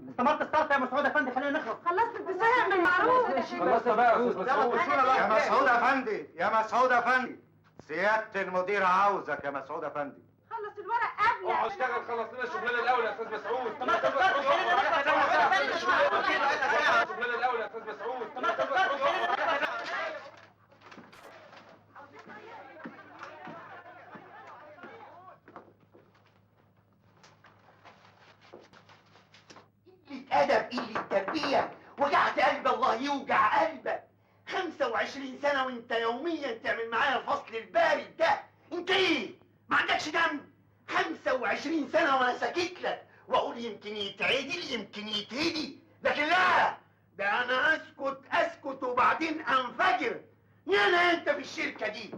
استمرت الصرف يا مسعود افندي، خلينا نخلص. خلصت التساهل من معروف. خلصنا بقى يا استاذ مسعود. يا مسعود افندي، يا مسعود افندي، سيادة المدير عاوزك يا مسعود افندي. خلص الورق قبل. اقعد اشتغل، خلص لنا الشغلانه الاول يا استاذ مسعود. استمرت الصرف، خلينا نخلص. الشغلانه الاول يا استاذ مسعود. استمرت الصرف، خلينا نخلص. أدب قلة تربية، وجعت قلب الله يوجع قلبك. 25 سنة وانت يوميا تعمل معايا الفصل البارد ده. انت ايه؟ ما عندكش دم؟ 25 سنة وانا ساكت لك واقول يمكن يتعدل يمكن يتهدي، لكن لا، ده انا اسكت وبعدين انفجر. يانا انت في الشركة دي،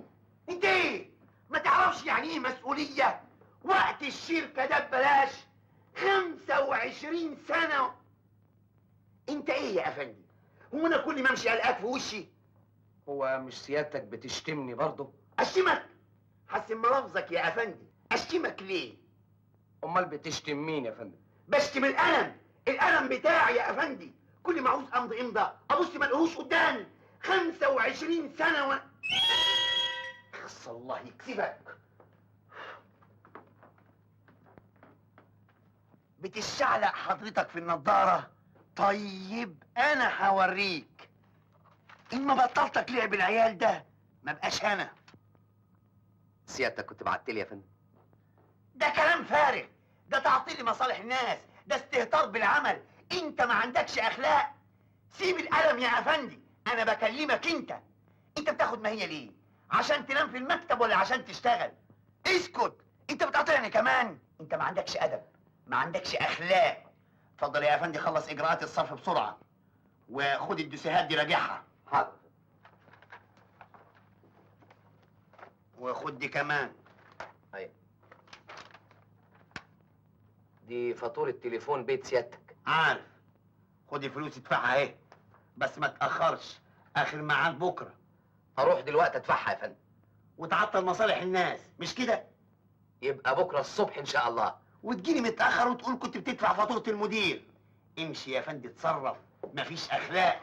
انت ايه؟ ما تعرفش يعني ايه مسؤولية؟ وقت الشركة ده ببلاش. 25 سنة. انت ايه يا افندي؟ هو انا كل ما امشي القاك في وشي؟ هو مش سيادتك بتشتمني برضه؟ اشتمك؟ حسن ملفظك يا افندي. اشتمك ليه؟ امال بتشتم مين يا فندم؟ بشتم القلم بتاعي يا افندي. كل ما عاوز امضي امضى ابص ما الاقوش قدامي. 25 سنة خص الله يكسبك. بتشعلق حضرتك في النضارة؟ طيب انا هوريك. ان ما بطلتك لعب العيال ده ما بقاش انا. سيادتك كنت بعتلي يا فندم. ده كلام فارغ، ده تعطيل مصالح الناس، ده استهتار بالعمل. انت ما عندكش اخلاق. سيب القلم يا افندي، انا بكلمك انت. انت بتاخد ما هي ليه؟ عشان تنام في المكتب ولا عشان تشتغل؟ اسكت، انت بتقاطعني كمان. انت ما عندكش ادب، ما عندكش اخلاق. اتفضل يا افندي، خلص اجراءات الصرف بسرعه وخد الدوسيهات دي راجعها. حاضر. وخد دي كمان. ايوه. دي فاتورة تليفون بيت سيادتك. عارف. خد الفلوس ادفعها اهي، بس ما تاخرش، اخر ميعاد بكره. هروح دلوقتي ادفعها يا فندم. وتعطل مصالح الناس، مش كده؟ يبقى بكره الصبح ان شاء الله. وتجيلي متاخر وتقول كنت بتدفع فاتوره المدير. امشي يا فندي، اتصرف، مفيش اخلاق.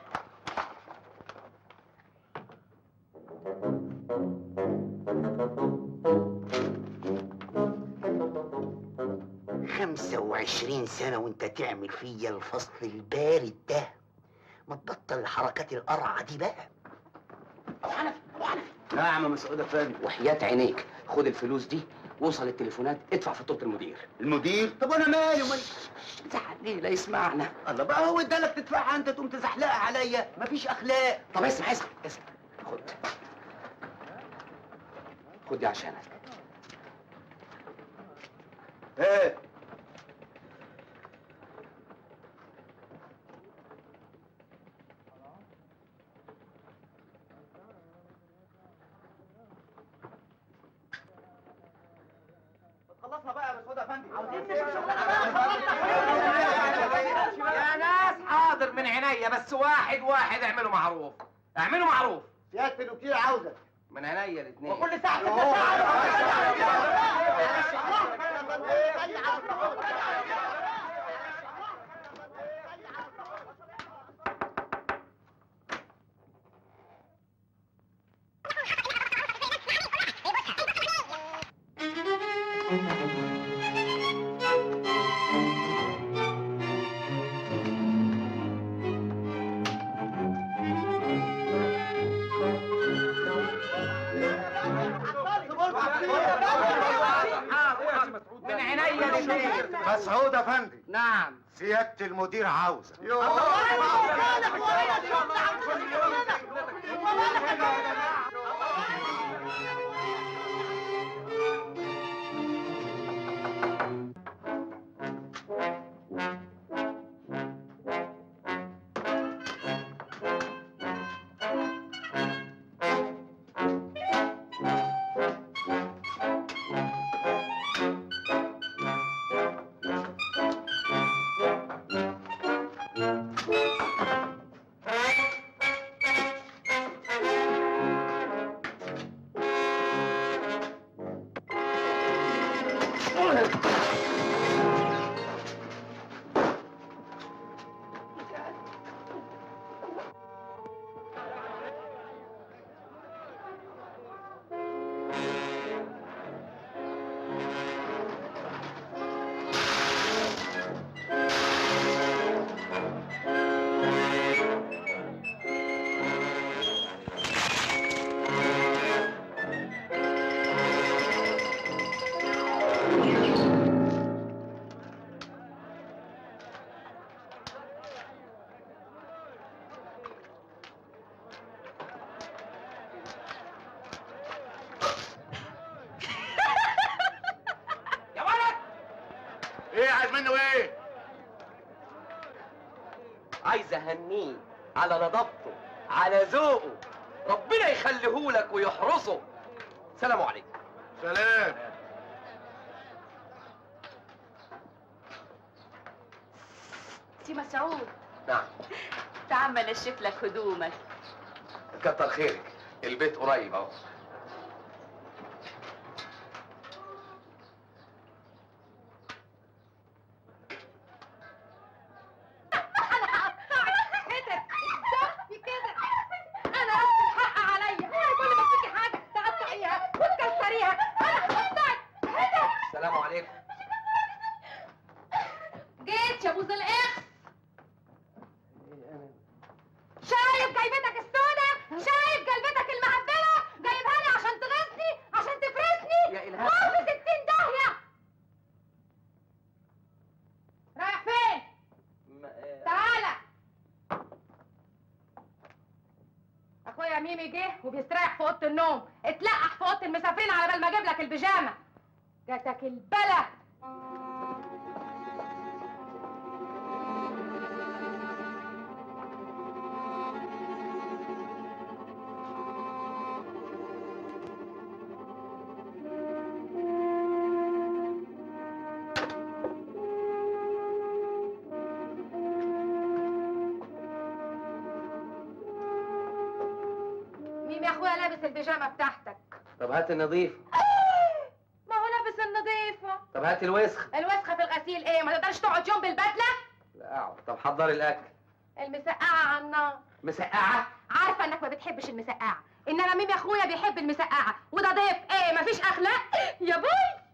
25 سنة وانت تعمل فيا الفصل البارد ده. ما تبطل حركات القرعة دي بقى. ابو حنفي، ابو حنفي. نعم يا مسعود افندي. وحياة عينيك خد الفلوس دي، وصل التليفونات، ادفع فاتورة المدير. المدير؟ طب وانا مالي زعل ليه؟ لا يسمعنا. الله بقى، هو ادالك تدفعها انت تقوم تزحلقها عليا؟ مفيش اخلاق. طب اسمع. خد. خد دي عشانك. ايه؟ خلصنا بقى يا مسعود افندي. عاوزين نشوف شغلنا بقى. يا ناس حاضر من عينيا، بس واحد اعملوا معروف. اعملوا معروف. سيادة الوكيل عاوزك. من عينيا الاثنين. وكل ساعة من عينيا الاثنين. مسعود افندي. نعم. سيادة المدير عاوزك. منه ايه؟ عايز اهنيه على نظافته، على ذوقه، ربنا يخليهولك ويحرسه. سلام عليكم. سلام. سي مسعود، نعم. تعال انشف لك هدومك. كتر خيرك، البيت قريب اهو. السلام عليكم. جيت يا ابو ذي الاخ. شايف جايبتك السودة؟ شايف جلبتك المعدلة؟ جايبها لي عشان تغيظني، عشان تفرسني؟ يا إلهام. روح في 60 داهية. رايح فين؟ تعالى. اخويا ميمي جه وبيستريح في اوضه النوم، اتلقح في اوضه المسافرين على بال ما اجيب لك البيجامه. جاتك البلا. ميمي يا اخويا لابس البيجامه بتاعتك. طب هات النظيف. ما هو لابس النظيفه. طب هات الوسخ. الوسخه في الغسيل ايه؟ ما تقدرش تقعد يوم بالبدله؟ لا اقعد. طب حضري الاكل. المسقعه على النار. مسقعه؟ عارفه انك ما بتحبش المسقعه، انما ميمي يا اخويا بيحب المسقعه، وده ضيف ايه مفيش اخلاق يا بوي.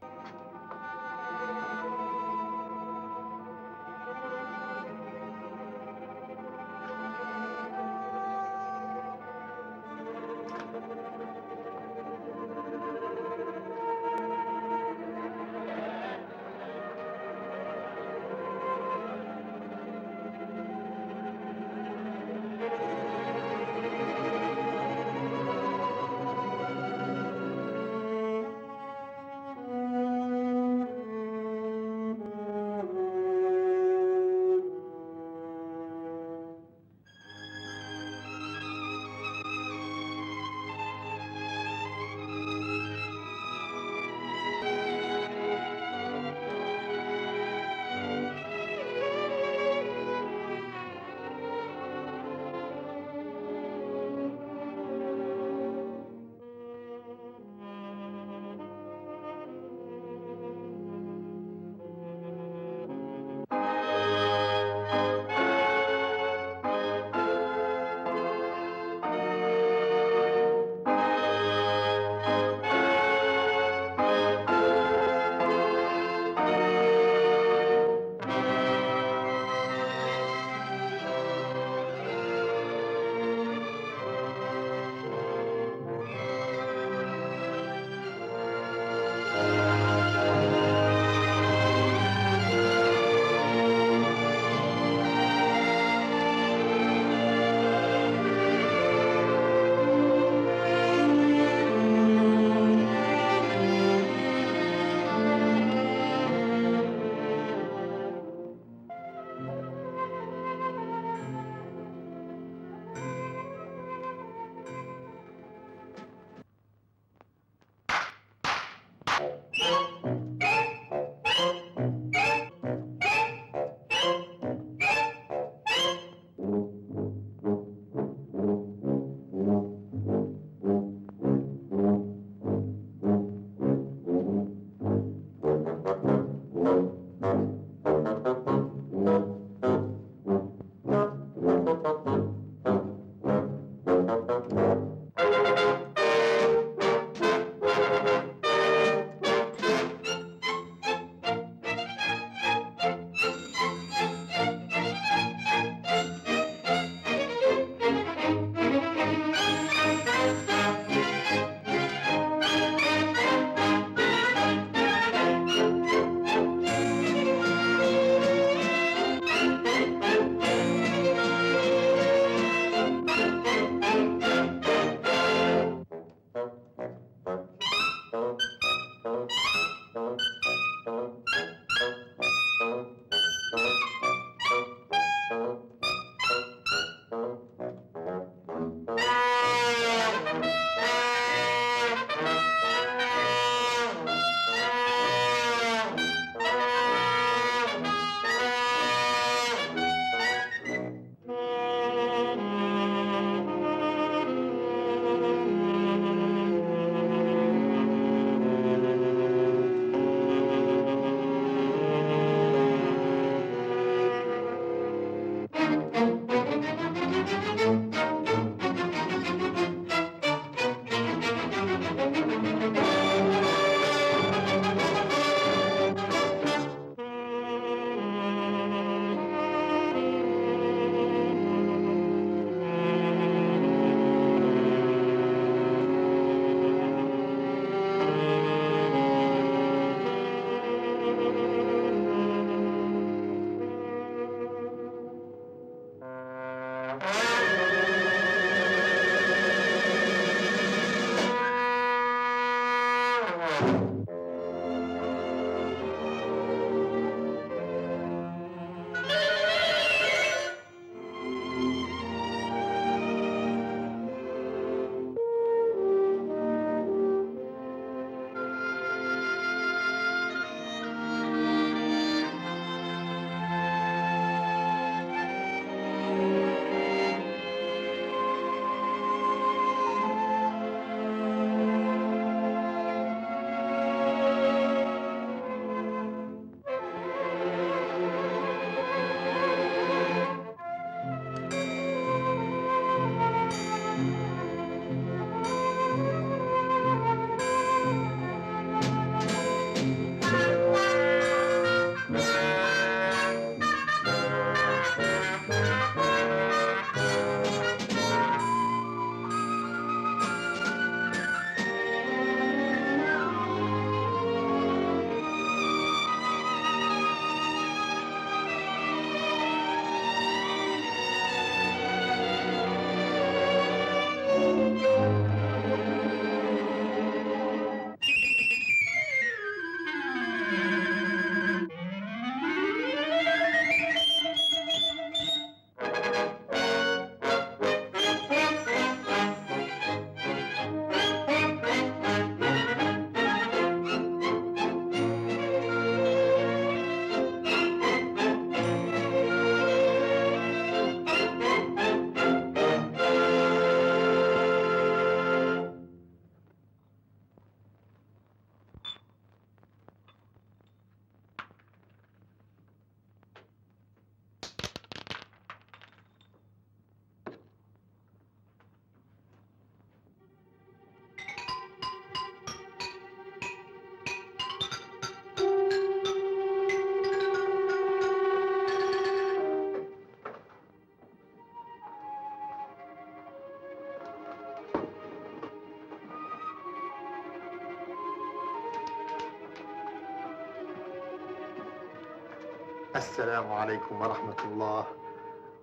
السلام عليكم ورحمة الله.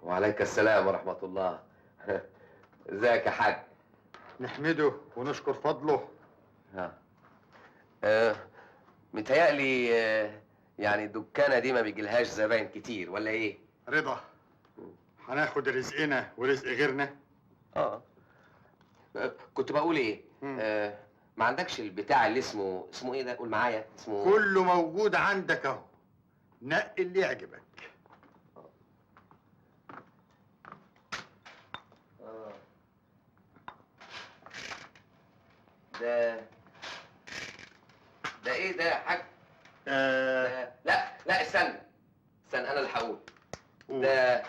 وعليك السلام ورحمة الله. ازيك يا حاج؟ نحمده ونشكر فضله. متهيألي يعني الدكانة دي ما بيجيلهاش زباين كتير ولا ايه؟ رضا، هناخد رزقنا ورزق غيرنا. كنت بقول ايه؟ ما عندكش البتاع اللي اسمه ايه ده؟ قول معايا اسمه. كله موجود عندك اهو، نقي اللي يعجبك. ده ايه ده يا حاج؟ لا استنى انا اللي هقول. ده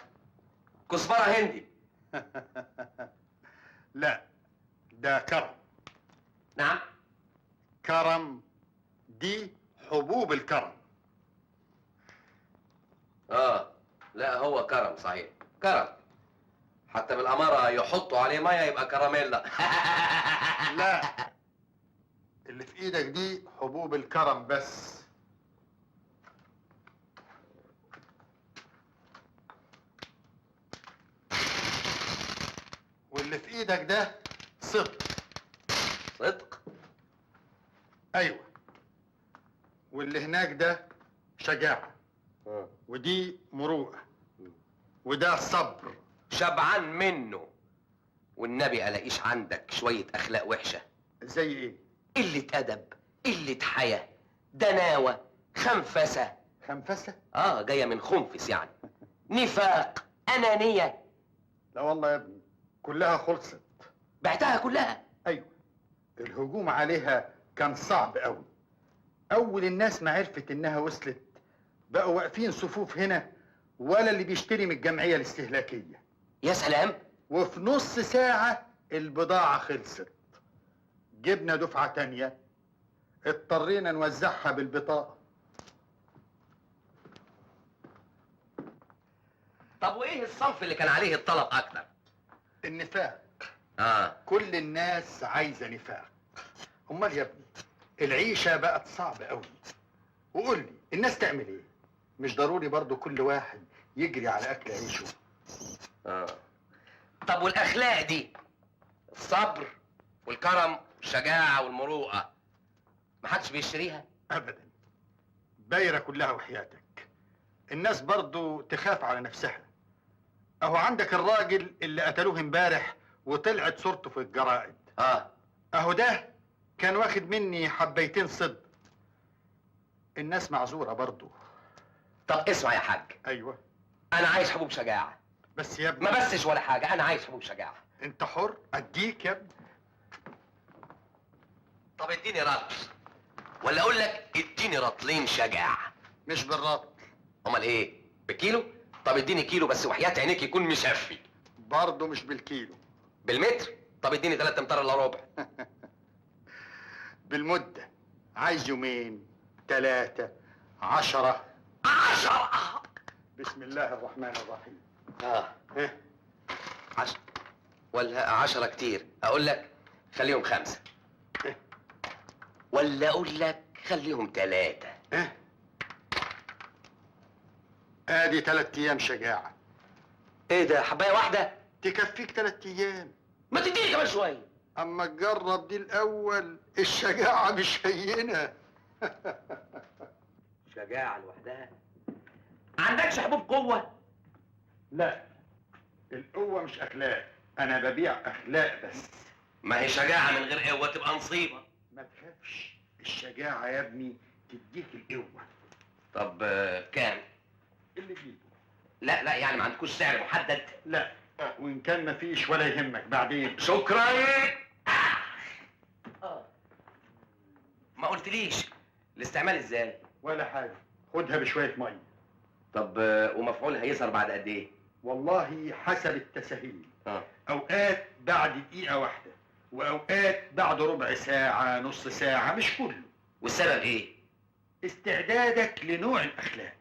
كزبرة هندي. لا، ده كرم. نعم؟ كرم، دي حبوب الكرم. لا هو كرم صحيح، كرم. حتى بالأمارة يحطوا عليه مية يبقى كراميلا. لا، اللي في ايدك دي حبوب الكرم بس. واللي في ايدك ده صدق. صدق؟ ايوه. واللي هناك ده شجاعة. ودي مروءة. وده صبر. شبعان منه. والنبي الاقيش عندك شوية اخلاق وحشة. زي ايه؟ قلة ادب، قلة حياة، دناوة، خنفسة. خنفسة؟ جاية من خنفس يعني. نفاق، انانية. لا والله يا ابني، كلها خلصت. بعتها كلها؟ ايوه. الهجوم عليها كان صعب قوي. اول الناس ما عرفت انها وصلت بقوا واقفين صفوف هنا، ولا اللي بيشتري من الجمعية الاستهلاكية. يا سلام. وفي نص ساعة البضاعة خلصت. جبنا دفعة تانية، اضطرينا نوزعها بالبطاقة. طب وايه الصنف اللي كان عليه الطلب اكتر؟ النفاق. كل الناس عايزة نفاق. امال يا ابني، العيشة بقت صعبة قوي. وقول لي الناس تعمل ايه؟ مش ضروري برضو كل واحد يجري على اكل عيشه. طب والاخلاق دي، الصبر والكرم والشجاعة والمروءة، محدش بيشتريها؟ ابدا، بايره كلها وحياتك. الناس برضو تخاف على نفسها. اهو عندك الراجل اللي قتلوه امبارح وطلعت صورته في الجرائد. اهو ده كان واخد مني حبيتين صدق. الناس معذوره برضو. طب اسمع يا حاج، ايوه. انا عايز حبوب شجاعه. بس يا ابني. ما بسش ولا حاجه، انا عايز حبوب شجاعه. انت حر، اديك يا ابني. طب اديني رطل، ولا اقول لك اديني رطلين شجاعه. مش بالرطل. امال ايه؟ بكيلو؟ طب اديني كيلو بس وحياة عينيك يكون مشفي. برضه مش بالكيلو. بالمتر؟ طب اديني 3 امتار الا ربع. بالمدة. عايز يومين 3 10. 10. بسم الله الرحمن الرحيم. ايه 10 ولا 10 كتير؟ اقول لك خليهم 5. ولا اقول لك خليهم 3. ادي 3 ايام شجاعة. ايه ده، حبايه واحده تكفيك 3 ايام. ما تديني كمان شويه. اما تجرب دي الاول، الشجاعة مش هينة. شجاعه لوحدها؟ عندكش حبوب قوه؟ لا، القوة مش اخلاق، انا ببيع اخلاق بس. ما هي شجاعه من غير قوه تبقى مصيبه. ما تخافش، الشجاعة يا ابني تديك القوة. طب كام؟ اللي تجيبه. لا يعني ما عندكوش سعر محدد؟ لا، وان كان مفيش ولا يهمك بعدين. شكرا. ما قلتليش الاستعمال ازاي؟ ولا حاجة، خدها بشوية مية. طب ومفعولها يظهر بعد قد ايه؟ والله حسب التساهيل. اه اوقات بعد دقيقة واحدة، واوقات بعد ربع ساعة، نص ساعة، مش كله. والسبب ايه؟ استعدادك لنوع الاخلاق.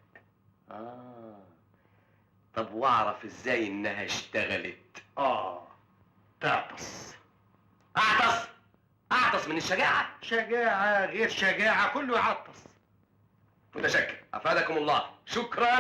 طب واعرف ازاي انها اشتغلت؟ تعطس. اعطس من الشجاعة؟ شجاعة غير شجاعة، كله يعطس. متشكر، افادكم الله. شكرا.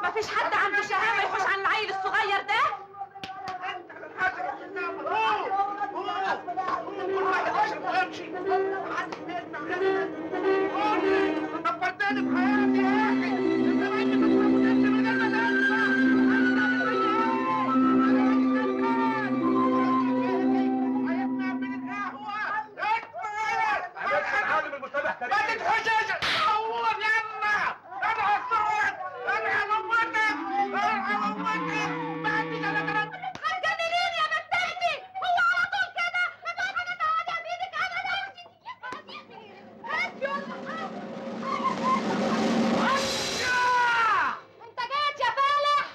مفيش حد عنده شهامة يخش عن العيل الصغير ده؟ كل واحد يشرب ويمشي. نفرتني بحياتي يا اخي. انت ما انت تمشي من غير ما ما تتحجج. عوض يلا. انا هصوت. انا هموتك. انا هموتك. ما عنديش انا كلام. هتجننيني يا بنتي. هو على طول كده. مفيش حاجة تعدي بايدك ابدا. انت جيت يا فالح؟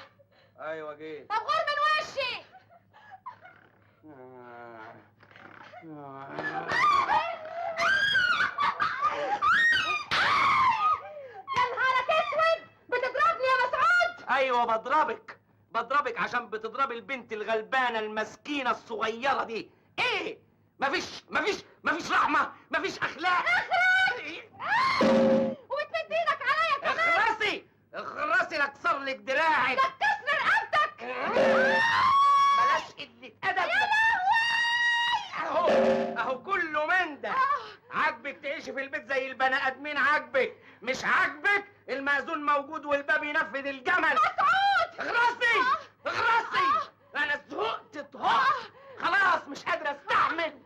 ايوه جيت. طب غور من وشي. يا نهارك اسود، بتضربني يا مسعود؟ ايوه بضربك عشان بتضربي البنت الغلبانه المسكينه الصغيره دي. ايه؟ مفيش رحمه، مفيش اخلاق. وبتمد ايدك عليا كمان. اخرسي لاكسر لك دراعك. ده بتسر رقبتك. بلاش قله ادب. اهو كله من ده. عاجبك تعيشي في البيت زي البني ادمين، عاجبك. مش عاجبك المأذون موجود والباب ينفذ الجمل. مسعود. اغرسي. انا زهقت خلاص مش قادره استحمل.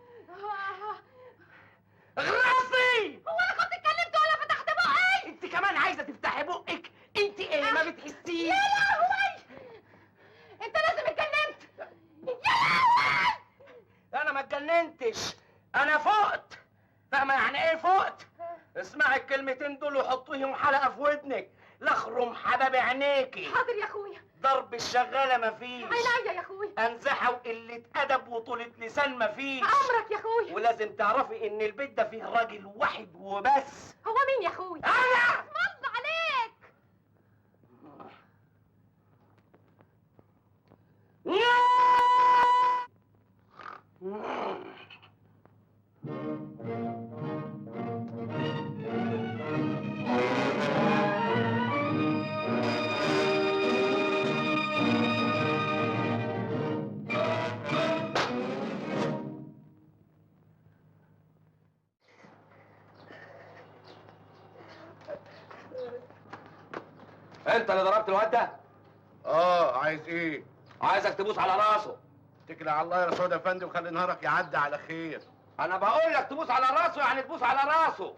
اغرسي. هو انا كنت اتكلمت ولا فتحت بقي؟ انت كمان عايزه تفتحي بقك؟ انت ايه ما بتحسيش؟ يا لهوي، انت لازم اتكلمت. يا لهوي، انا ما اتجننتش، انا فقت. فاهمه يعني ايه فقت؟ اسمعي الكلمتين دول وحطيهم حلقه في ودنك. لاخرم حباب عينيكي. حاضر يا اخويا. ضرب الشغاله مفيش. عينيا يا اخويا. انزحه وقله ادب وطولة لسان مفيش. امرك يا اخويا. ولازم تعرفي ان البيت ده فيه راجل واحد وبس. هو مين يا اخويا؟ انا. اسم الله عليك. انت اللي ضربت الواد ده؟ عايز ايه؟ عايزك تبوس على راسه. اتكل على الله يا رسول يا فندم وخلي نهارك يعدي على خير. انا بقول لك تبوس على راسه يعني تبوس على راسه.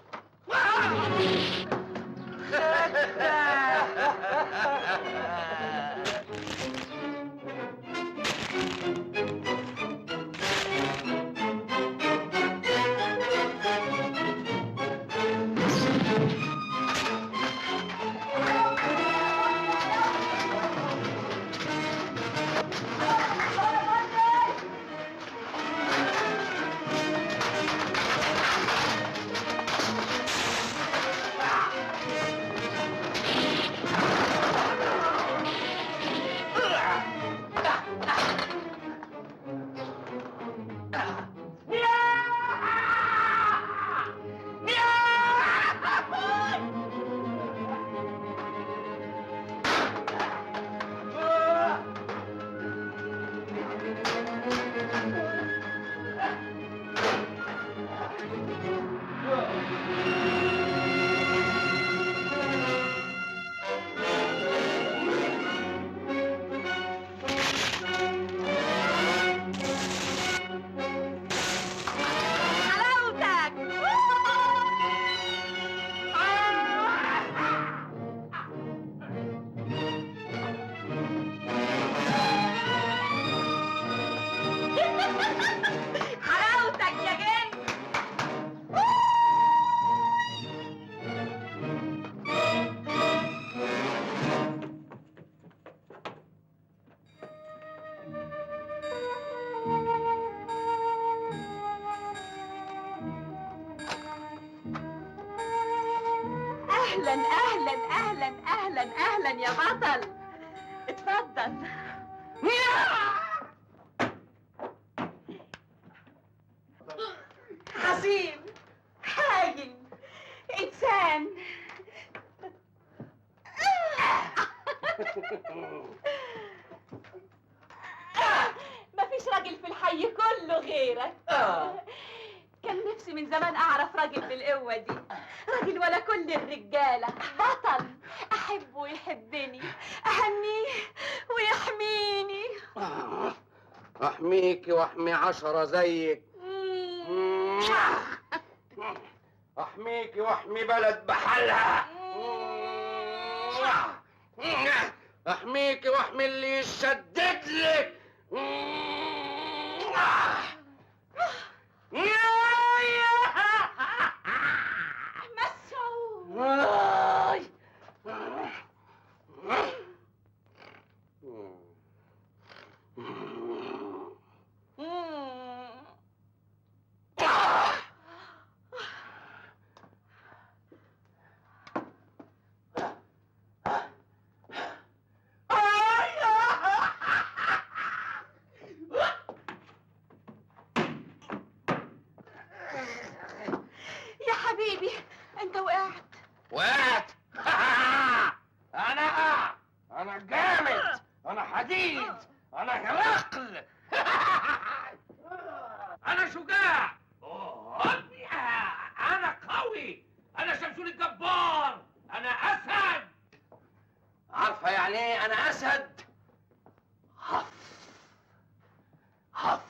اهلا اهلا اهلا اهلا اهلا يا بطل. اتفضل. عظيم، هايل، انسان. مفيش راجل في الحي كله غيرك. كان نفسي من زمان اعرف راجل بالقوه دي، راجل ولا كل الرجاله، بطل احبه ويحبني، اهنيه ويحميني. احميكي واحمي 10 زيك. احميكي واحمي بلد بحالها. احميكي واحمي اللي يشدد لك. يا حبيبي انت وقعت. وقعت؟ انا جامد، انا حديد، انا هرقل. انا شجاع، انا قوي، انا شمشون الجبار، انا اسد. عارفه يعني ايه انا اسد؟ هف هف.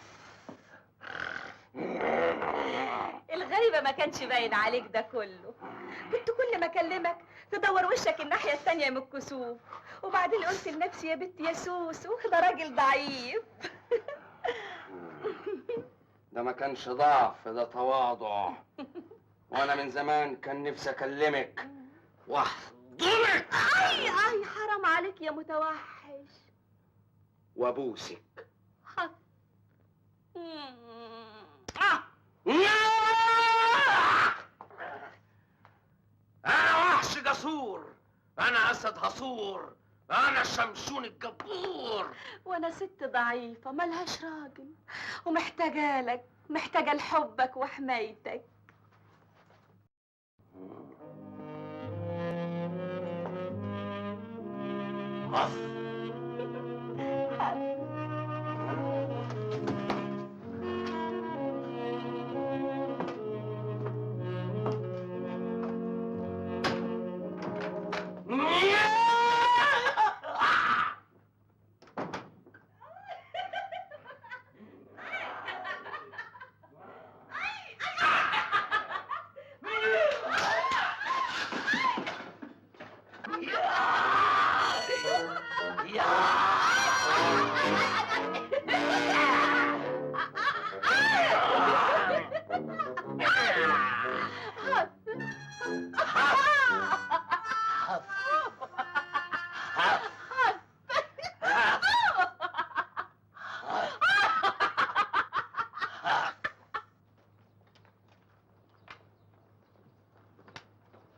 الغريبة ما كانش باين عليك ده كله، كنت كل ما اكلمك تدور وشك الناحية التانية من الكسوف، وبعدين قلت لنفسي يا بنت يا سوسو ده راجل ضعيف. ده ما كانش ضعف، ده تواضع. وانا من زمان كان نفسي اكلمك واحضنك. اي حرام عليك يا متوحش. وابوسك. انا وحش جسور، انا اسد هصور، انا شمشون الجبور. وانا ست ضعيفة ملهاش راجل ومحتاجة لك، محتاجة لحبك وحمايتك.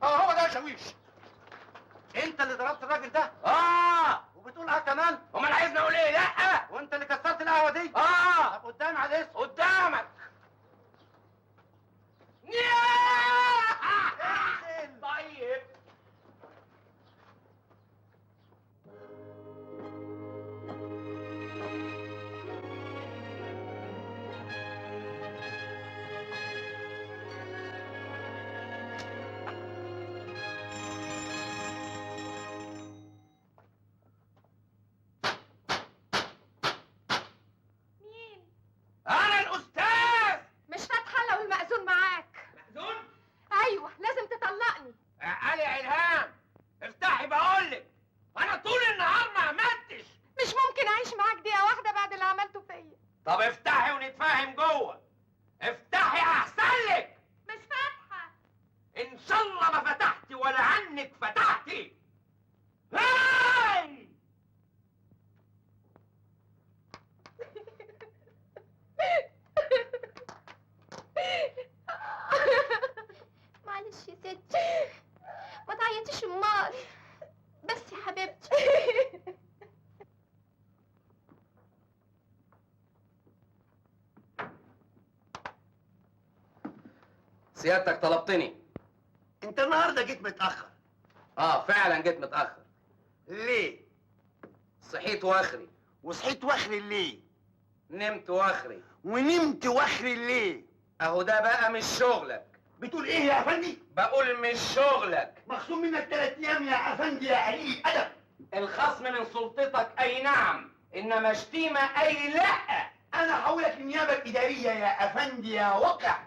هو ده شاويش. انت اللي ضربت الراجل ده وبتقول كمان؟ امال عايزني اقول ايه؟ لا. وانت اللي كسرت القهوه دي؟ طب قدامي على الاسم. قدامك. طيب. مين؟ انا الاستاذ. مش فاتحه لو المأذون معاك. مأذون؟ ايوه لازم تطلقني. قال يا الهام افتحي بقولك. انا طول النهار ما عملتش. مش ممكن اعيش معاك دقيقه واحده بعد اللي عملته فيا. طب افتحي ونتفاهم جوه. افتحي احسن لك. مش فاتحه. ان شاء الله ما فتحتي ولا عنك فتحتي. هاي. معلش يا ستي، ما تعيطيش امال. بس يا حبيبتي. سيادتك طلبتني. انت النهارده جيت متاخر. فعلا جيت متأخر. ليه؟ صحيت واخري. وصحيت واخري ليه؟ نمت واخري. ونمت واخري ليه؟ اهو ده بقى مش شغلك. بتقول ايه يا افندي؟ بقول مش شغلك. مخصوم منك 3 ايام يا افندي يا قليل الادب. الخصم من سلطتك اي نعم، انما شتيمه اي لا. انا هحولك النيابه الاداريه يا افندي يا وقع.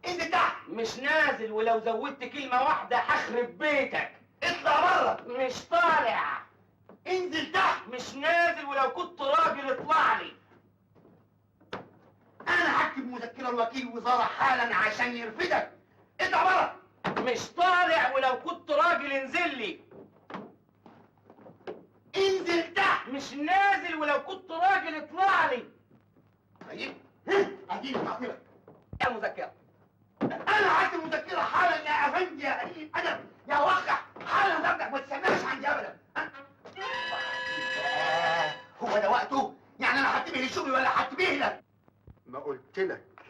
انت تحت. مش نازل، ولو زودت كلمه واحده هخرب بيتك. اطلع بره. مش طالع. انزل تحت. مش نازل، ولو كنت راجل اطلع لي. انا هكتب مذكره لوكيل وزاره حالا عشان يرفدك. اطلع بره. مش طالع، ولو كنت راجل انزل لي. انزل تحت. مش نازل، ولو كنت راجل اطلع لي. طيب اديني بعطيلك. يا مذكره. انا هكتب مذكره حالا يا افندي يا قليل الادب يا وقع. حالا ضربك ما تسمعش عندي ابدا. هو ده وقته؟ يعني انا هتبه للشغل ولا هتبه لك؟ ما قلت لك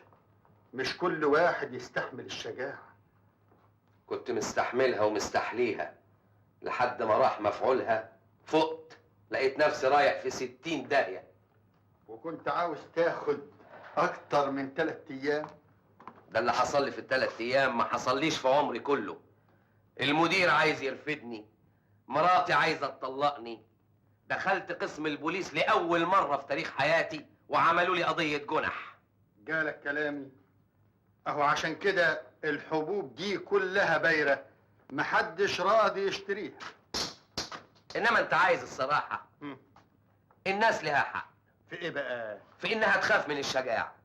مش كل واحد يستحمل الشجاعة. كنت مستحملها ومستحليها لحد ما راح مفعولها. فقت لقيت نفسي رايح في 60 داهية. وكنت عاوز تاخد اكتر من 3 ايام. ده اللي حصل لي في ال3 ايام ما حصليش في عمري كله. المدير عايز يرفدني، مراتي عايزة تطلقني، دخلت قسم البوليس لأول مرة في تاريخ حياتي وعملوا لي قضية جنح. جالك كلامي؟ اهو عشان كده الحبوب دي كلها بايرة، محدش راضي يشتريها. انما انت عايز الصراحة، الناس لها حق. في ايه بقى؟ في انها تخاف من الشجاعة.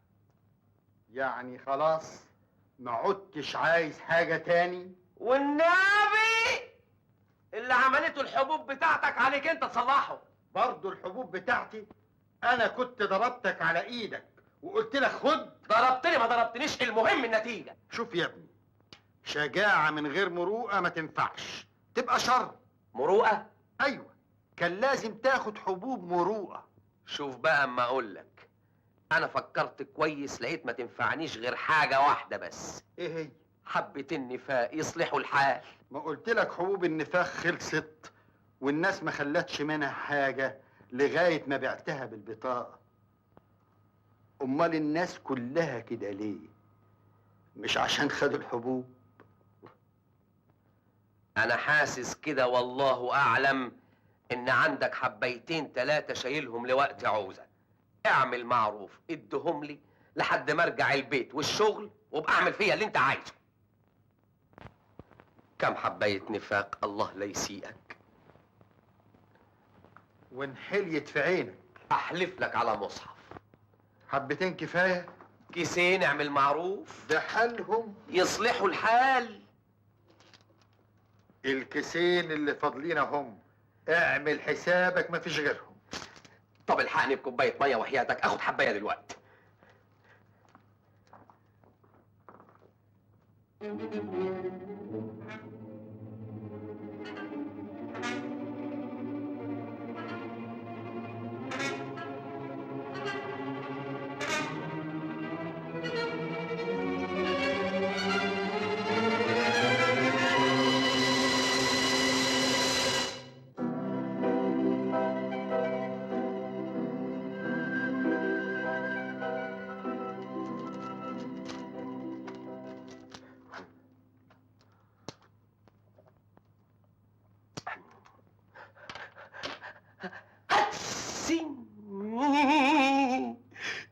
يعني خلاص ما عدتش عايز حاجة تاني؟ والنبي اللي عملته الحبوب بتاعتك عليك انت تصلحه. برضو الحبوب بتاعتي؟ انا كنت ضربتك على ايدك وقلت لك خد. ضربتني ما ضربتنيش، المهم النتيجة. شوف يا ابني، شجاعة من غير مروءة ما تنفعش، تبقى شر. مروءة؟ ايوه، كان لازم تاخد حبوب مروءة. شوف بقى اما اقول لك، انا فكرت كويس لقيت ما تنفعنيش غير حاجة واحدة بس. ايه هي؟ حبة النفاق يصلحوا الحال. ما قلت لك حبوب النفاق خلصت والناس ما خلتش منها حاجة لغاية ما بعتها بالبطاقة. امال الناس كلها كده ليه؟ مش عشان خدوا الحبوب؟ انا حاسس كده والله اعلم ان عندك حبيتين 3 شايلهم لوقت عوزة. اعمل معروف ادهم لي لحد ما ارجع البيت والشغل، وابقى اعمل فيا اللي انت عايزه. كم حباية نفاق الله لا يسيئك. وانحليت في عينك. احلف لك على مصحف. حبتين كفايه. كيسين اعمل معروف. ده حالهم. يصلحوا الحال. الكيسين اللي فاضلين هم، اعمل حسابك ما فيش غيرهم. طب الحقني بكوبايه ميه وحياتك، اخد حبايه دلوقتي.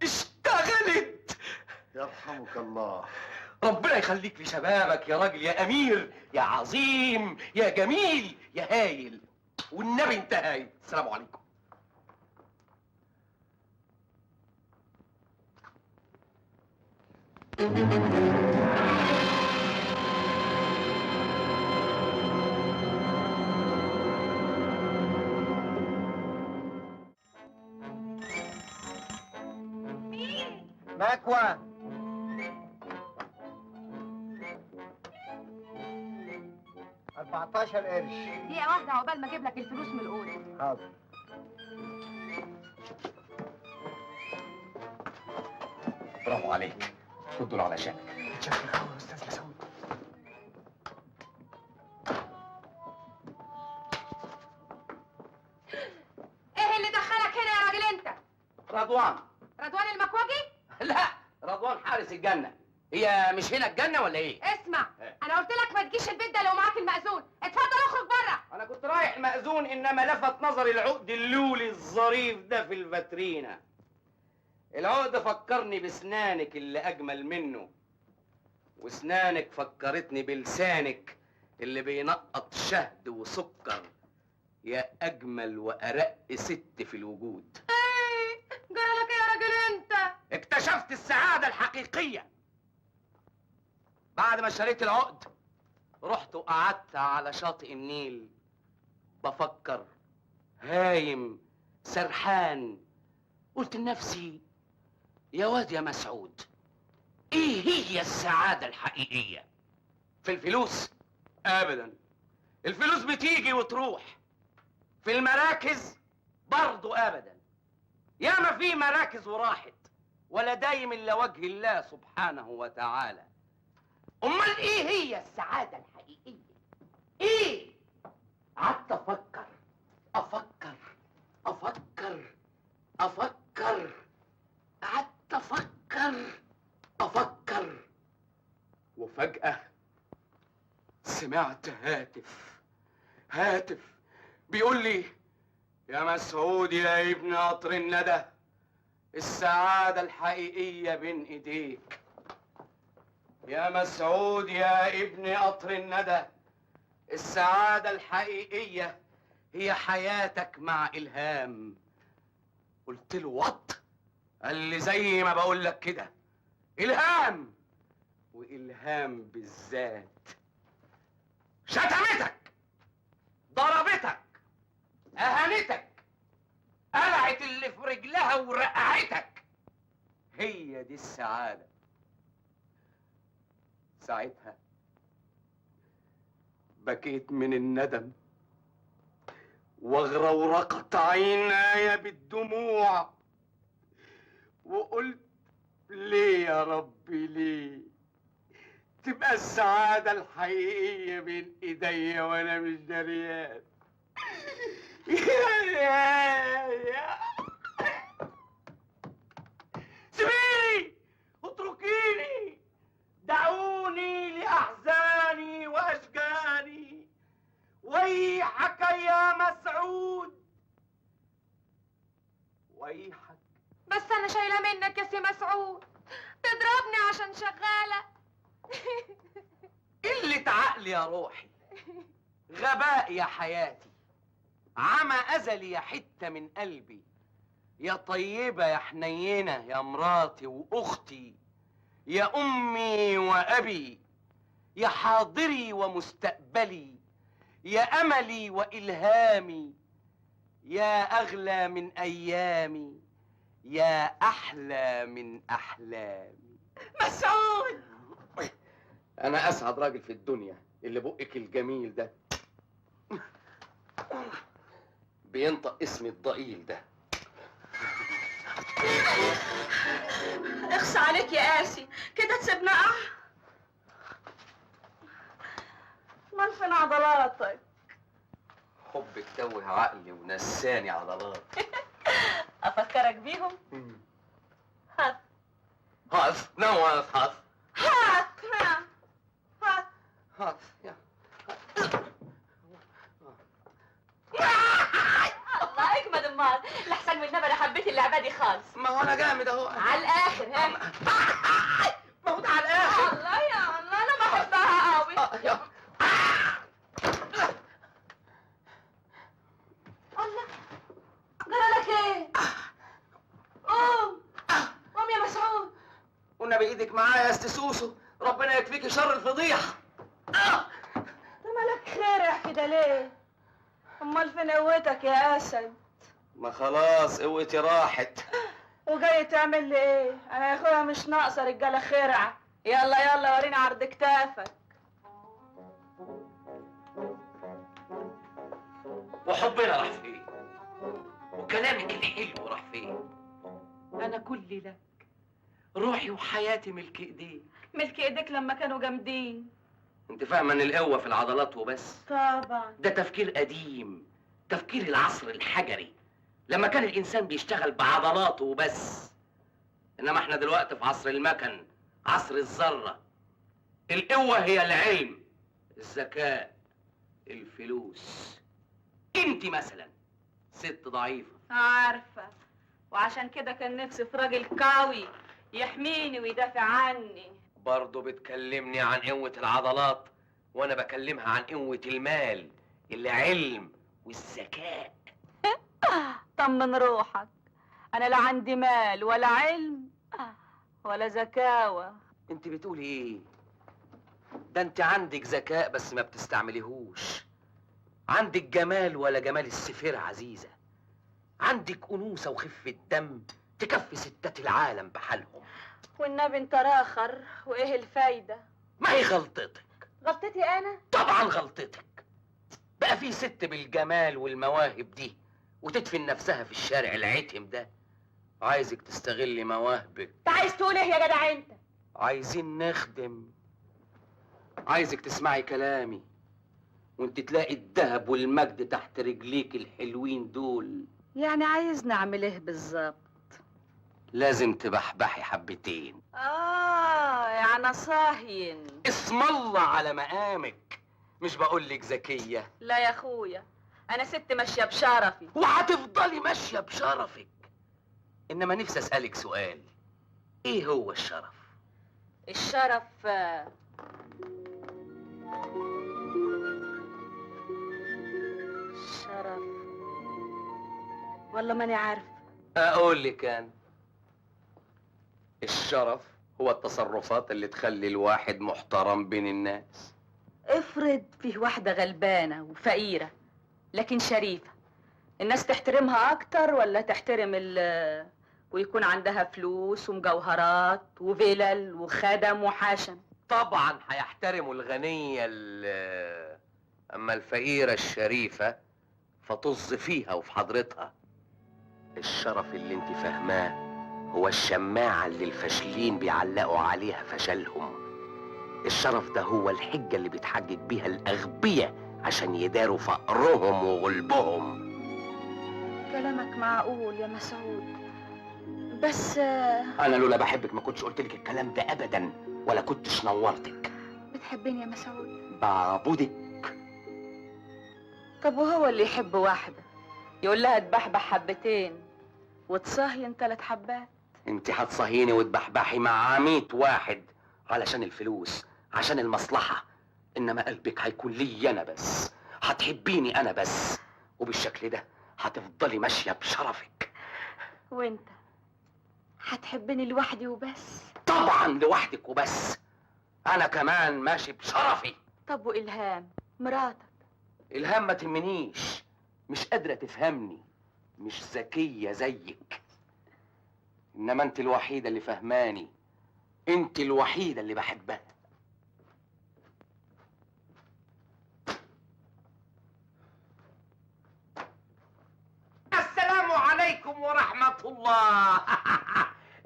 اشتغلت. يرحمك الله. ربنا يخليك لشبابك يا راجل، يا امير، يا عظيم، يا جميل، يا هايل. والنبي انت هايل. السلام عليكم. مكوى. $14 قرش. دقيقة واحدة عقبال ما اجيب لك الفلوس من الأوضة. حاضر. برافو عليك. خد دول علشانك. شكلك قوي يا استاذ مسعود. ايه اللي دخلك هنا يا راجل انت؟ رضوان. رضوان المكواجي؟ لا، رضوان حارس الجنة. هي مش هنا الجنة ولا ايه؟ اسمع، انا قلت لك ما تجيش البيت ده لو معاك المأذون. اتفضل اخرج بره. انا كنت رايح مأذون، انما لفت نظري العقد اللولي الظريف ده في الفاترينا. العقد فكرني بسنانك اللي اجمل منه، وسنانك فكرتني بلسانك اللي بينقط شهد وسكر. يا اجمل وارق ست في الوجود. جرالك ايه يا راجل انت؟ اكتشفت السعادة الحقيقية بعد ما اشتريت العقد. رحت وقعدت على شاطئ النيل بفكر، هايم سرحان. قلت لنفسي يا واد يا مسعود، ايه هي السعادة الحقيقية؟ في الفلوس؟ ابدا. الفلوس بتيجي وتروح. في المراكز؟ برضو ابدا. ياما في مراكز وراحت، ولا دايم الا وجه الله سبحانه وتعالى. امال ايه هي السعادة الحقيقية؟ ايه؟ قعدت افكر افكر افكر افكر، قعدت افكر وفجأة سمعت هاتف بيقول لي يا مسعود يا ابن قطر الندى، السعادة الحقيقية بين ايديك. يا مسعود يا ابن قطر الندى، السعادة الحقيقية هي حياتك مع إلهام. قلت له وات؟ قال لي زي ما بقول لك كده، إلهام. وإلهام بالذات. شتمتك، ضربتك، أهانتك، قلعت اللي في رجلها ورقعتك. هي دي السعادة. ساعتها بكيت من الندم، واغرورقت عيناي بالدموع، وقلت ليه يا ربي ليه تبقى السعادة الحقيقية بين ايديا وانا مش دريان؟ سيبيني، اتركيني، دعوني لأحزاني وأشجاني. ويحك يا مسعود، ويحك. بس انا شايله منك يا سي مسعود، تضربني عشان شغاله. قلة عقل يا روحي. غباء يا حياتي، عمى أزلي يا حتة من قلبي، يا طيبة يا حنينة يا مراتي وأختي، يا أمي وأبي، يا حاضري ومستقبلي، يا أملي وإلهامي، يا أغلى من أيامي، يا أحلى من أحلامي. مسعود. أنا أسعد راجل في الدنيا اللي بقك الجميل ده بينطق اسمي الضئيل ده. اخصى عليك يا قاسي، كده تسيبنا امال فين عضلاتك؟ حبك توه عقلي ونساني عضلات. افكرك بيهم؟ هات هاف نو هاف هاف هات هات هاف يا الله اجمد امال، لحسن من النبي انا حبيت اللعبه دي خالص. ما هو انا جامد اهو على الاخر ها. موت على الاخر. الله يا الله انا بحبها قوي. الله جرى لك ايه؟ قوم قوم يا مسعود. والنبي ايدك معايا يا استسوسو، ربنا يكفيكي شر الفضيحه. انت مالك خيرح كده ليه؟ امال فين قوتك يا اسد؟ ما خلاص قوتي راحت. وجاي تعمل لي ايه؟ انا يا اخويا مش ناقصه رجاله خرعه. يلا يلا وريني عرض كتافك. وحبنا راح فين؟ وكلامك الحلو راح فين؟ انا كلي لك، روحي وحياتي ملك ايديك. ملك ايديك لما كانوا جامدين. انت فاهمه ان القوه في العضلات وبس؟ طبعا. ده تفكير قديم، تفكير العصر الحجري، لما كان الانسان بيشتغل بعضلاته وبس. انما احنا دلوقتي في عصر المكن، عصر الذره. القوه هي العلم، الذكاء، الفلوس. انت مثلا ست ضعيفه. عارفه، وعشان كده كان نفسي في راجل قوي يحميني ويدافع عني. برضه بتكلمني عن قوه العضلات وانا بكلمها عن قوه المال، العلم والذكاء. طمن روحك، انا لا عندي مال ولا علم ولا ذكاوه. انت بتقولي ايه؟ ده انت عندك ذكاء بس ما بتستعمليهوش، عندك جمال ولا جمال السفيرة عزيزة، عندك أنوثة وخفة دم تكفي ستات العالم بحالهم. والنبي انت راخر، وايه الفايده؟ ما هي غلطتك. غلطتي انا؟ طبعا غلطتك. بقى في ست بالجمال والمواهب دي وتدفن نفسها في الشارع العتم ده. عايزك تستغلي مواهبك. انت عايز تقول ايه يا جدع انت؟ عايزين نخدم. عايزك تسمعي كلامي وانت تلاقي الذهب والمجد تحت رجليك الحلوين دول. يعني عايز نعمل ايه بالظبط؟ لازم تبحبحي حبتين. يعني صاهين. اسم الله على مقامك، مش بقولك ذكية. لا يا اخويا، انا ست ماشيه بشرفي. وهتفضلي ماشية بشرفك. انما نفسي اسألك سؤال، ايه هو الشرف؟ الشرف الشرف والله ماني عارفه. اقول لك انا، الشرف هو التصرفات اللي تخلي الواحد محترم بين الناس. افرض فيه واحده غلبانه وفقيره لكن شريفه، الناس تحترمها اكتر ولا تحترم ويكون عندها فلوس ومجوهرات وفلل وخدم وحشم؟ طبعا هيحترموا الغنية اما الفقيرة الشريفة فطز فيها وفي حضرتها. الشرف اللي انت فاهماه هو الشماعة اللي الفاشلين بيعلقوا عليها فشلهم. الشرف ده هو الحجة اللي بيتحجج بيها الأغبياء عشان يداروا فقرهم وغلبهم. كلامك معقول يا مسعود، بس أنا لولا بحبك ما كنتش قلت لك الكلام ده أبدا، ولا كنتش نورتك. بتحبني يا مسعود؟ بعبدك. طب وهو اللي يحب واحدة يقول لها تبحبح حبتين وتصهين 3 حبات؟ انت هتصهيني وتبحبحي مع 100 واحد علشان الفلوس، عشان المصلحة، انما قلبك هيكون لي انا بس، هتحبيني انا بس، وبالشكل ده هتفضلي ماشيه بشرفك. وانت هتحبني لوحدي وبس؟ طبعا لوحدك وبس، انا كمان ماشي بشرفي. طب وإلهام مراتك؟ الهام ما تهمنيش، مش قادره تفهمني، مش ذكيه زيك، انما انت الوحيده اللي فهماني، انت الوحيده اللي بحبها. السلام عليكم ورحمه الله.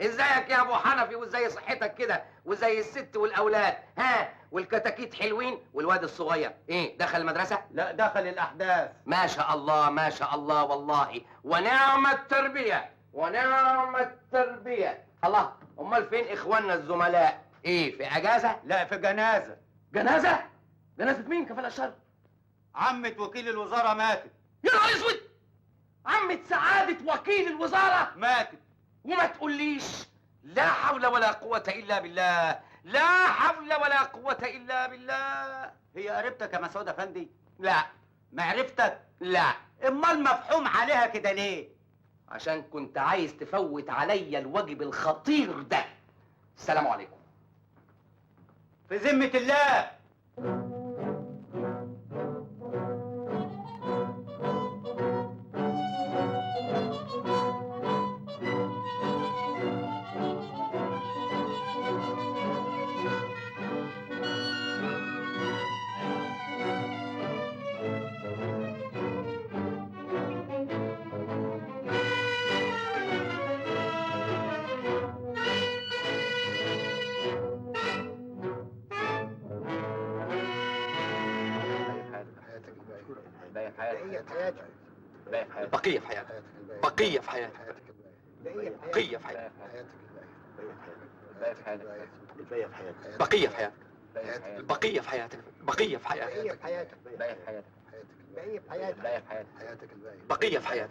ازيك يا ابو حنفي، وازاي صحتك كده، وزي الست والاولاد، ها؟ والكتاكيت حلوين، والواد الصغير ايه دخل المدرسه؟ لا، دخل الاحداث. ما شاء الله ما شاء الله والله، ونعم التربيه ونعم التربيه. الله، امال فين اخواننا الزملاء؟ ايه في اجازه؟ لا، في جنازه. جنازه؟ جنازه مين كفل الشر؟ عمة وكيل الوزاره ماتت. يا نهار اسود، عمة سعاده وكيل الوزاره ماتت. وما تقوليش لا حول ولا قوه الا بالله، لا حول ولا قوه الا بالله. هي قريبتك يا مسعود افندي؟ لا معرفتك؟ لا، امال مفحوم عليها كده ليه؟ عشان كنت عايز تفوت عليا الواجب الخطير ده. السلام عليكم. في ذمه الله. بقية في حياتك، بقية في حياتك، بقية في حياتك، بقية في حياتك، بقية في حياتك، بقية في حياتك، بقية في حياتك،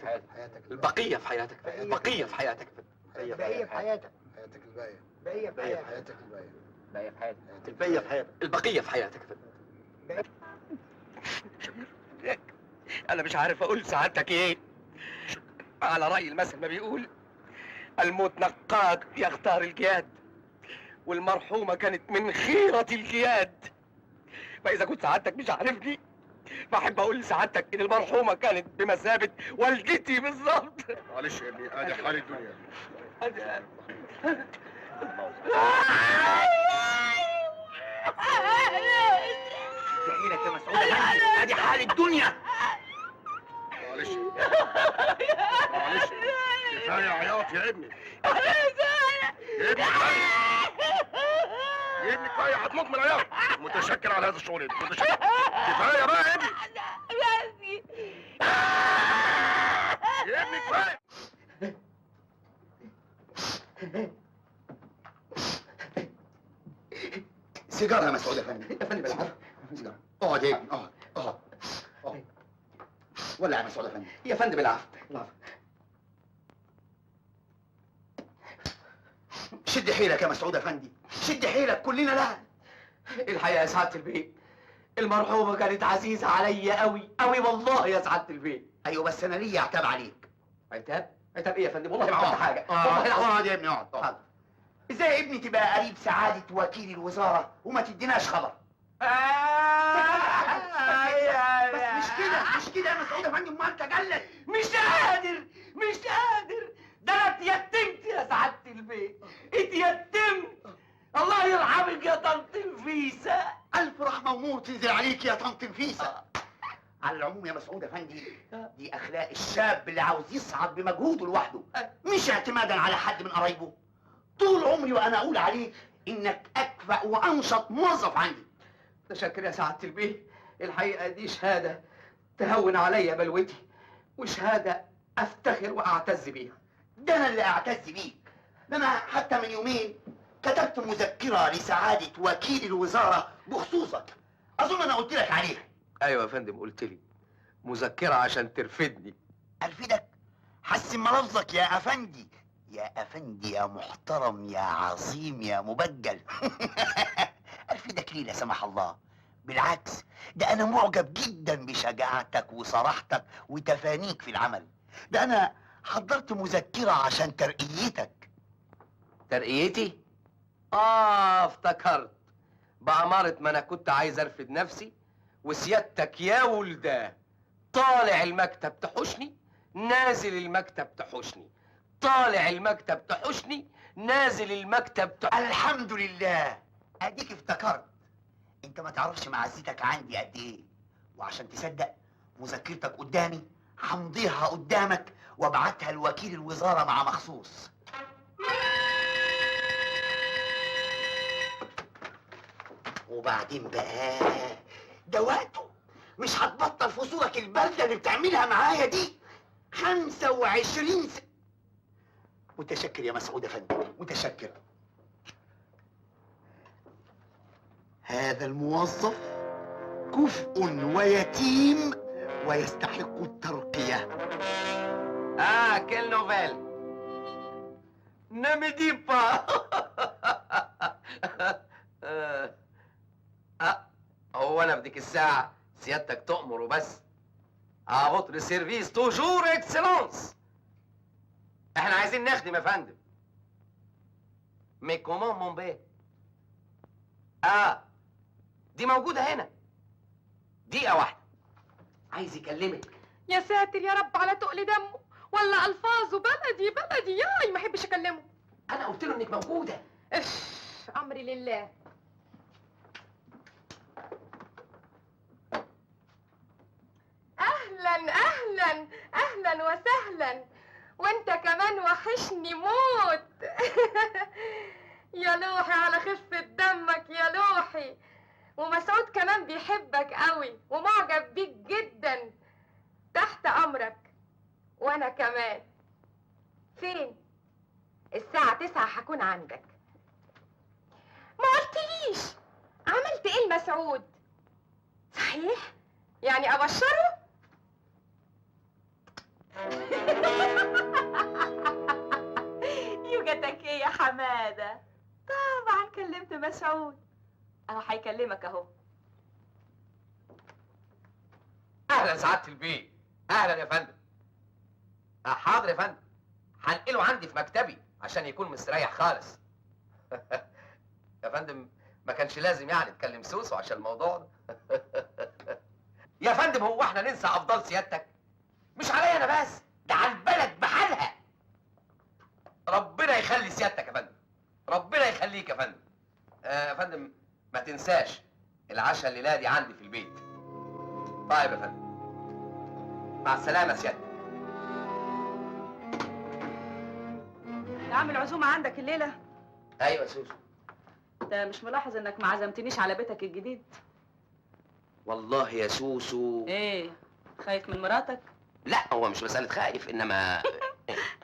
البقية في حياتك، بقية في حياتك، البقية في حياتك. أنا مش عارف أقول سعادتك إيه. على رأي المثل ما بيقول الموت نقاد يختار الجياد، والمرحومة كانت من خيرة الجياد. فإذا كنت سعادتك مش عارفني، فأحب أقول لسعادتك إن المرحومة كانت بمثابة والدتي بالظبط. معلش يا ابني، ادي حال الدنيا. دعيلك يا مسعود افندي، ادي حال الدنيا. معلش معلش، كفايه عياط يا ابني. يا ابني كفايه، يا ابني كفايه، هتموت من العياط. متشكر على هذا الشغل، متشكر. كفايه بقى يا ابني، يا ابني كفايه. سيجاره يا مسعود يا فندم. يا فندم بالعافية. سيجاره. اقعد يا ابني، اقعد. ولع يا مسعود يا فندم. يا فندم بالعافية. شد حيلك يا مسعود افندي، شد حيلك، كلنا لها. الحقيقة يا سعادة البيت، المرحومة كانت عزيزة عليا قوي قوي والله يا سعادة البيت. ايوه بس انا ليا عتاب عليك. عتاب؟ عتاب ايه يا فندم؟ والله ما عملت حاجة. والله العظيم. اقعد يا ابني، اقعد. ازاي يا ابني تبقى قريب سعادة وكيل الوزارة وما تديناش خبر؟ بس مش كده يا مسعود افندي، امال تجلد. مش قادر، ده انا اتيتمت يا سعادة البيت، اتيتمت. الله يرحمك يا طنط نفيسة. الف رحمة ونور تنزل عليك يا طنط نفيسة. على العموم يا مسعود افندي، دي اخلاق الشاب اللي عاوز يصعد بمجهوده لوحده، مش اعتمادا على حد من قرايبه. طول عمري وانا اقول عليك انك اكفأ وانشط موظف عندي. متشكر يا سعادة البيت، الحقيقة دي شهادة تهون عليا بلوتي، وشهادة افتخر واعتز بيها. ده انا اللي اعتز بيك. ده انا حتى من يومين كتبت مذكرة لسعادة وكيل الوزارة بخصوصك، اظن انا قلت لك عليها. ايوه يا فندم، قلت لي مذكرة عشان ترفدني. ارفدك؟ حسن ملفظك يا افندي، يا افندي يا محترم يا عظيم يا مبجل. ارفدك ليه لا سمح الله؟ بالعكس، ده انا معجب جدا بشجاعتك وصراحتك وتفانيك في العمل. ده انا حضرت مذكرة عشان ترقيتك. ترقيتي؟ افتكرت. بأمارة ما انا كنت عايز ارفد نفسي، وسيادتك يا ولده طالع المكتب تحوشني، نازل المكتب تحوشني، طالع المكتب تحوشني، نازل المكتب الحمد لله، اديك افتكرت. انت ما تعرفش معزتك عندي قد ايه، وعشان تصدق مذكرتك قدامي همضيها قدامك وابعتها لوكيل الوزارة مع مخصوص. وبعدين بقى ده وقته، مش هتبطل فصولك الباردة اللي بتعملها معايا دي. 25 متشكر يا مسعود افندي، متشكر. هذا الموظف كفء ويتيم ويستحق الترقية. quelle nouvelle? Ne me dis pas. هو انا في ديك الساعة سيادتك تؤمر وبس. votre service toujours excellence. احنا عايزين نخدم يا فندم. Mais comment mon bey؟ دي موجودة هنا. دقيقة واحدة. عايز يكلمك. يا ساتر يا رب على تقل دمه، ولا الفاظه بلدي بلدي، ياي ما احبش اكلمه. انا قلت له انك موجودة. امري لله. اهلا اهلا اهلا وسهلا، وانت كمان وحشني موت. يا لوحي على خفة دمك يا لوحي. ومسعود كمان بيحبك قوي ومعجب بيك جدا. تحت امرك. وانا كمان. فين؟ الساعة 9 هكون عندك. ما قلتليش عملت ايه لمسعود؟ صحيح؟ يعني ابشره؟ يوجتك ايه يا حمادة؟ طبعا كلمت مسعود، اهو هيكلمك اهو. اهلا سعادة البيه. اهلا يا فندم. حاضر يا فندم، هنقله عندي في مكتبي عشان يكون مستريح خالص. يا فندم ما كانش لازم يعني تكلم سوسو عشان الموضوع ده. يا فندم هو احنا ننسى افضال سيادتك؟ مش عليا انا بس، ده على البلد بحالها. ربنا يخلي سيادتك يا فندم، ربنا يخليك يا فندم. يا فندم ما تنساش العشاء الليله دي عندي في البيت. طيب يا فندم، مع السلامه سيادتك. عامل عزومة عندك الليلة؟ ايوه سوسو. انت مش ملاحظ انك ما عزمتنيش على بيتك الجديد؟ والله يا سوسو. ايه؟ خايف من مراتك؟ لا هو مش مساله خايف، انما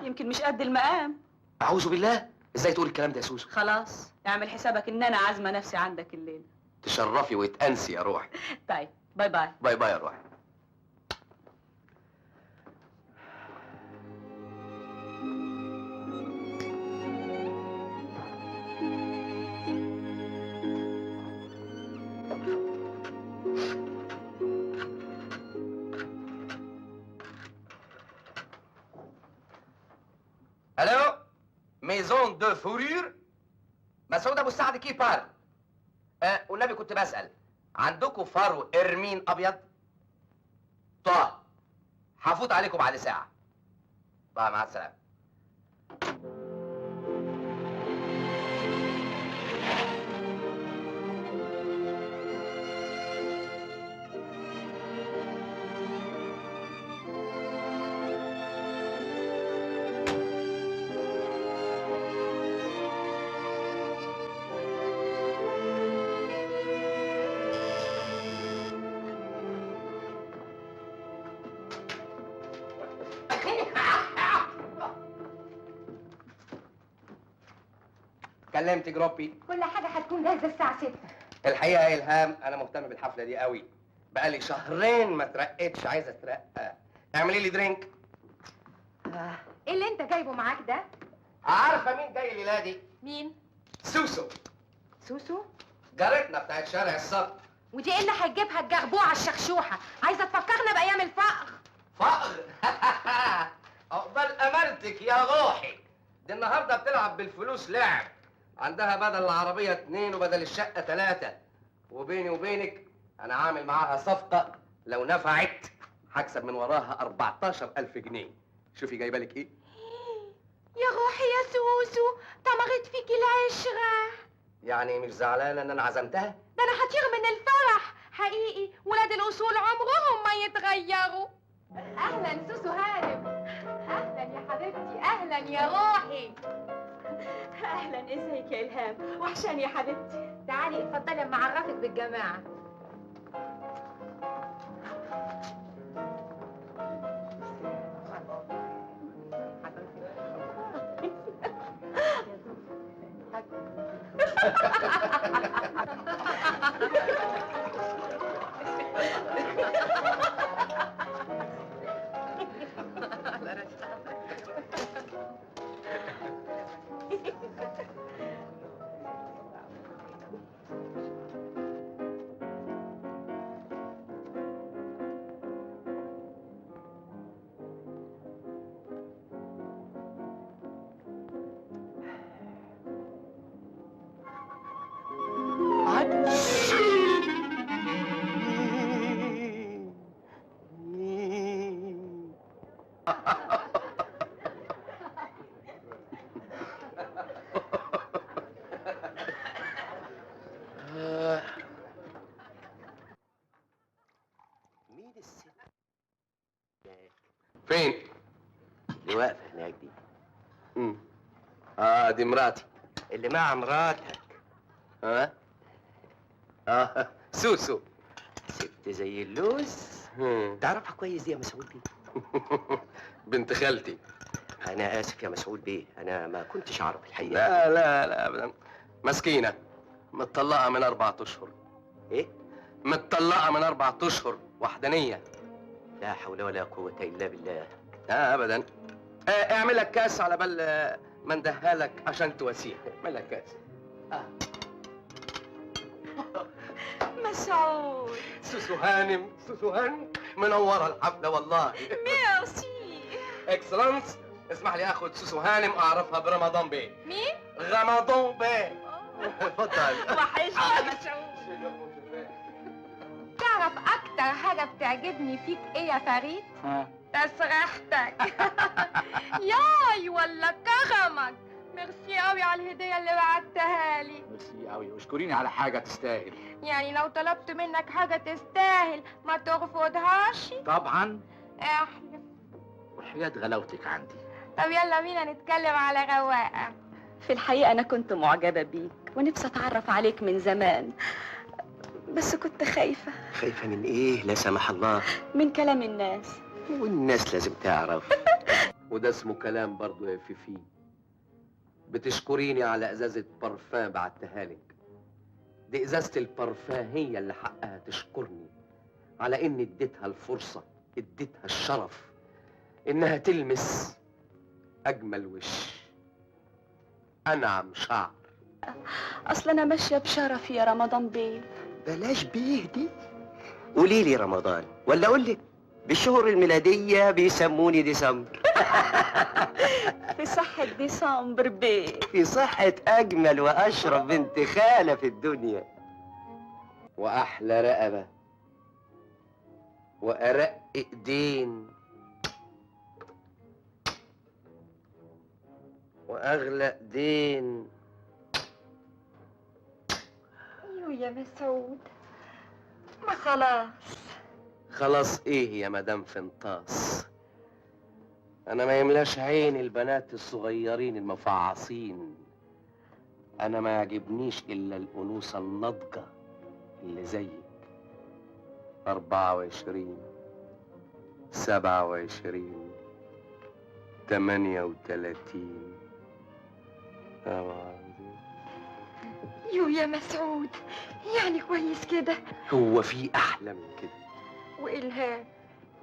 يمكن مش قد المقام. اعوذ بالله، ازاي تقول الكلام ده يا سوسو؟ خلاص اعمل حسابك ان انا عازمة نفسي عندك الليلة. تشرفي وتأنسي يا روحي. طيب باي باي. باي باي يا روحي. الو، ميزون دو فورير، مسعود ابو السعد كي بار. والنبي كنت بسأل، عندكم فرو ارمين ابيض؟ طيب هفوت عليكم بعد ساعة. طيب مع السلامة. كلمت جروبي. كل حاجة هتكون جاهزة الساعة 6. الحقيقة يا إلهام أنا مهتم بالحفلة دي قوي. بقالي شهرين ما ترقيتش، عايز أترقى. اعملي لي درينك. ايه اللي انت جايبه معاك ده؟ عارفة مين جاي الليلة دي؟ مين؟ سوسو، سوسو؟ جارتنا بتاعت شارع الصقر. ودي ايه اللي هتجيبها الجغبوعه الشخشوحه؟ عايزه تفكرنا بايام الفقر. فقر؟ عقبال امانتك يا روحي، دي النهارده بتلعب بالفلوس لعب. عندها بدل العربيه 2 وبدل الشقه 3. وبيني وبينك انا عامل معاها صفقه لو نفعت هكسب من وراها 14,000 جنيه. شوفي جايبه لك ايه؟ يا روحي يا سوسو، طمرت فيكي العشره. يعني مش زعلانه ان انا عزمتها؟ ده انا هطير من الفرح حقيقي. ولاد الاصول عمرهم ما يتغيروا. اهلا سوسو هانم. اهلا يا حبيبتي، اهلا يا روحي. اهلا، ازيك يا الهام؟ وحشاني يا حبيبتي. تعالي اتفضلي اما اعرفك بالجماعه. مين الست؟ فين؟ اللي واقفه هناك دي. دي مراتي. اللي مع مراتك. ها؟ سوسو. ست زي اللوز. تعرفها كويس دي يا مسعود بيه؟ بنت خالتي. انا اسف يا مسعود بيه، انا ما كنتش اعرف الحقيقه. لا لا لا ابدا. مسكينه متطلقه من 4 اشهر. ايه؟ متطلقه من 4 اشهر، وحدانيه. لا حول ولا قوه الا بالله. ابدا. اعمل لك كاس على بال ما ندهها لك عشان تواسيها. اعمل لك كاس. مسعود. سوسو هانم، سوسو هانم منوره الحفله والله. ميرسي. اكسلانس، اسمح لي اخد سوسو هانم اعرفها برمضان بيه. مين؟ رمضان بيه. اتفضل. وحشني يا مسعود. تعرف اكتر حاجه بتعجبني فيك ايه يا فريد؟ تسريحتك. ياي ولا كرمك. ميرسي قوي على الهديه اللي بعتها لي. ميرسي قوي، واشكريني على حاجه تستاهل. يعني لو طلبت منك حاجه تستاهل ما ترفضهاش؟ طبعا، احلف. وحياة غلاوتك عندي. طب يلا بينا نتكلم على رواقه. في الحقيقة أنا كنت معجبة بيك ونفسي أتعرف عليك من زمان، بس كنت خايفة. خايفه من ايه لا سمح الله؟ من كلام الناس. والناس لازم تعرف. وده اسمه كلام برضو يا فيفي. بتشكريني على ازازه برفان بعتها لك. دي ازازه البرفان هي اللي حقها تشكرني على اني اديتها الفرصه، اديتها الشرف انها تلمس اجمل وش، انعم شعر. أصل أنا ماشية بشرفي يا رمضان بيه. بلاش بيه دي، قولي لي رمضان ولا اقول لك بالشهور الميلاديه بيسموني ديسمبر. في صحة ديسمبر بيه. في صحه اجمل واشرف بنت خاله في الدنيا، واحلى رقبه، وارق ايدين، واغلى دين. أيوه يا مسعود، ما خلاص. خلاص ايه يا مدام فنطاس؟ انا ما يملاش عيني البنات الصغيرين المفعصين. انا ما يعجبنيش الا الانوثه الناضجه اللي زيك. 24 27 38. يو يا مسعود، يعني كويس كده؟ هو في احلى من كده؟ وإلهام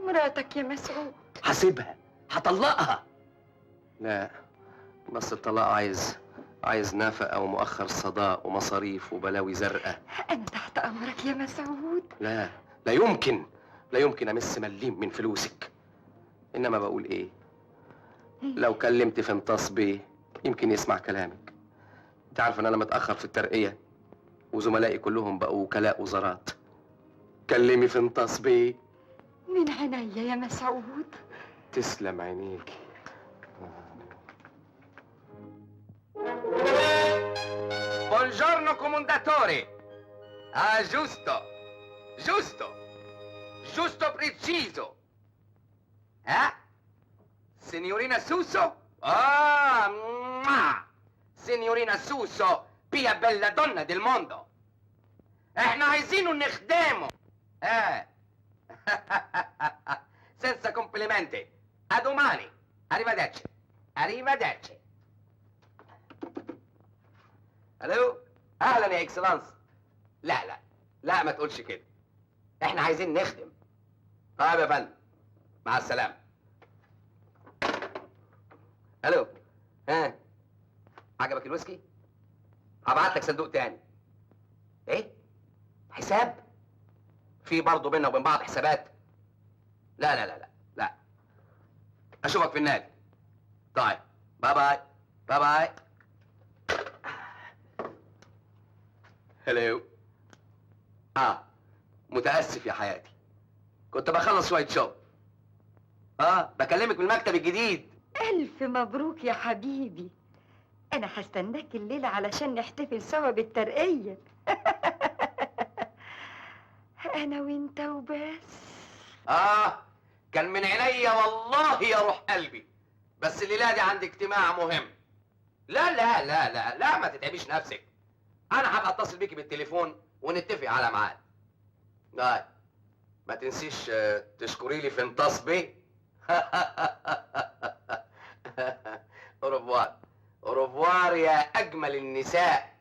مراتك يا مسعود؟ هسيبها، هطلقها. لا، بس الطلاق عايز نفقة ومؤخر صداق ومصاريف وبلاوي زرقاء. أنا تحت أمرك يا مسعود. لا، لا يمكن، لا يمكن أمس مليم من فلوسك. إنما بقول إيه؟ لو كلمت فنطاس بيه يمكن يسمع كلامك. أنت عارف إن أنا متأخر في الترقية وزملائي كلهم بقوا وكلاء وزارات. كلمي فنطاس بيه. من عينيا يا مسعود. تسلم عينيك. Buongiorno commendatore. Ah, giusto. Giusto. Giusto preciso. Eh? Signorina Suso? Ah, signorina Suso, pia bella donna del mondo. احنا عايزينه نخدمه. Senza complimenti. A domani. Arrivederci. Arrivederci. الو، اهلا يا اكسلانس. لا لا لا، ما تقولش كده. احنا عايزين نخدم. طيب يا فندم، مع السلامه. الو، عجبك الويسكي؟ هبعت لك صندوق تاني. ايه؟ حساب؟ في برضه بيننا وبين بعض حسابات؟ لا لا لا لا لا. اشوفك في النادي. طيب، باي باي. باي باي. هلو. متأسف يا حياتي، كنت بخلص شوية شغل. بكلمك من المكتب الجديد. ألف مبروك يا حبيبي. أنا هستناك الليلة علشان نحتفل سوا بالترقية. أنا وأنت وبس. كان من عينيا والله يا روح قلبي، بس الليلة دي عندي اجتماع مهم. لا لا لا لا لا، ما تتعبيش نفسك. أنا هبقى أتصل بيكي بالتليفون ونتفق على ميعاد. لا، ما تنسيش تشكري لي فنطاس بيه. أوروفوار. أوروفوار يا أجمل النساء.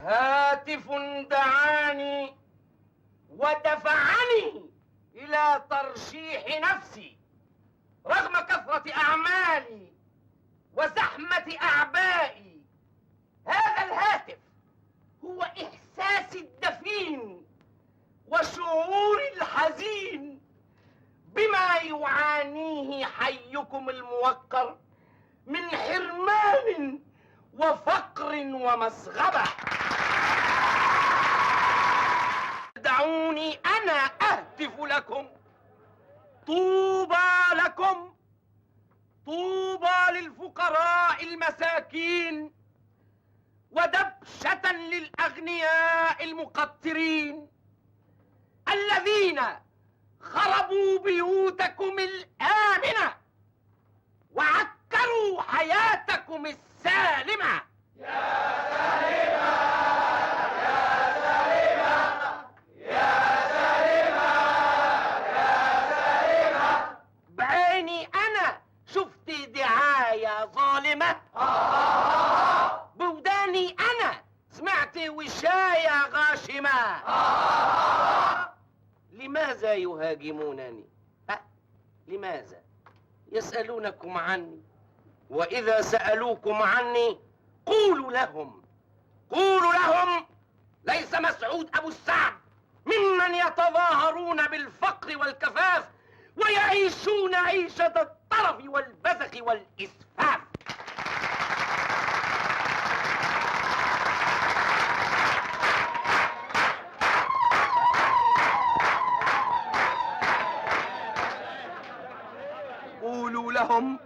هاتف دعاني ودفعني إلى ترشيح نفسي رغم كثرة أعمالي وزحمة أعبائي. هذا الهاتف هو إحساسي الدفين وشعوري الحزين بما يعانيه حيكم الموقر من حرمان وفقر ومسغبة. دعوني أنا أهتف لكم. طوبى لكم، طوبى للفقراء المساكين، ودبشة للأغنياء المقترين الذين خربوا بيوتكم الآمنة وعكروا حياتكم السالمة. يا سالمة، يا سالمة، يا سالمة. أنا سمعت وشاية غاشمة. لماذا يهاجمونني؟ لماذا؟ يسألونكم عني، وإذا سألوكم عني قولوا لهم ليس مسعود أبو السعد ممن يتظاهرون بالفقر والكفاف ويعيشون عيشة الطرف والبذخ والإسفاف. قولوا لهم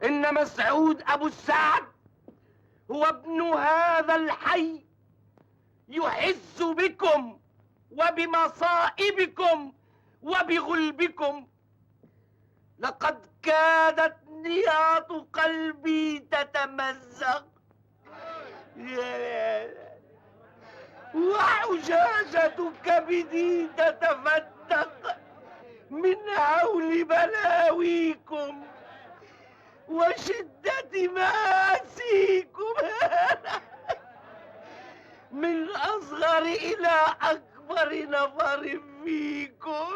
إن مسعود أبو السعد هو ابن هذا الحي، يحز بكم وبمصائبكم وبغلبكم. لقد كادت نياط قلبي تتمزق وحجاجة كبدي تتفتق من هول بلاويكم وشدة مآسيكم. من أصغر إلى أكبر نفر فيكم.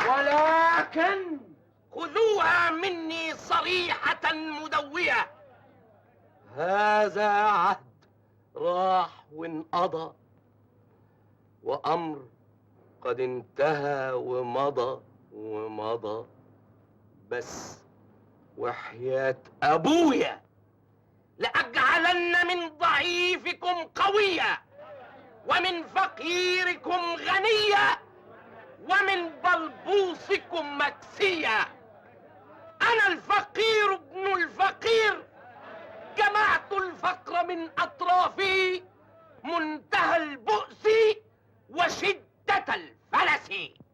ولكن خذوها مني صريحة مدوية، هذا عهد راح وانقضى، وأمر قد انتهى ومضى. بس وحياة أبويا لأجعلن من ضعيفكم قوية، ومن فقيركم غنية، ومن بلبوصكم مكسية. أنا الفقير ابن الفقير، جمعت الفقر من أطرافه، منتهى البؤس وشدة الفلس.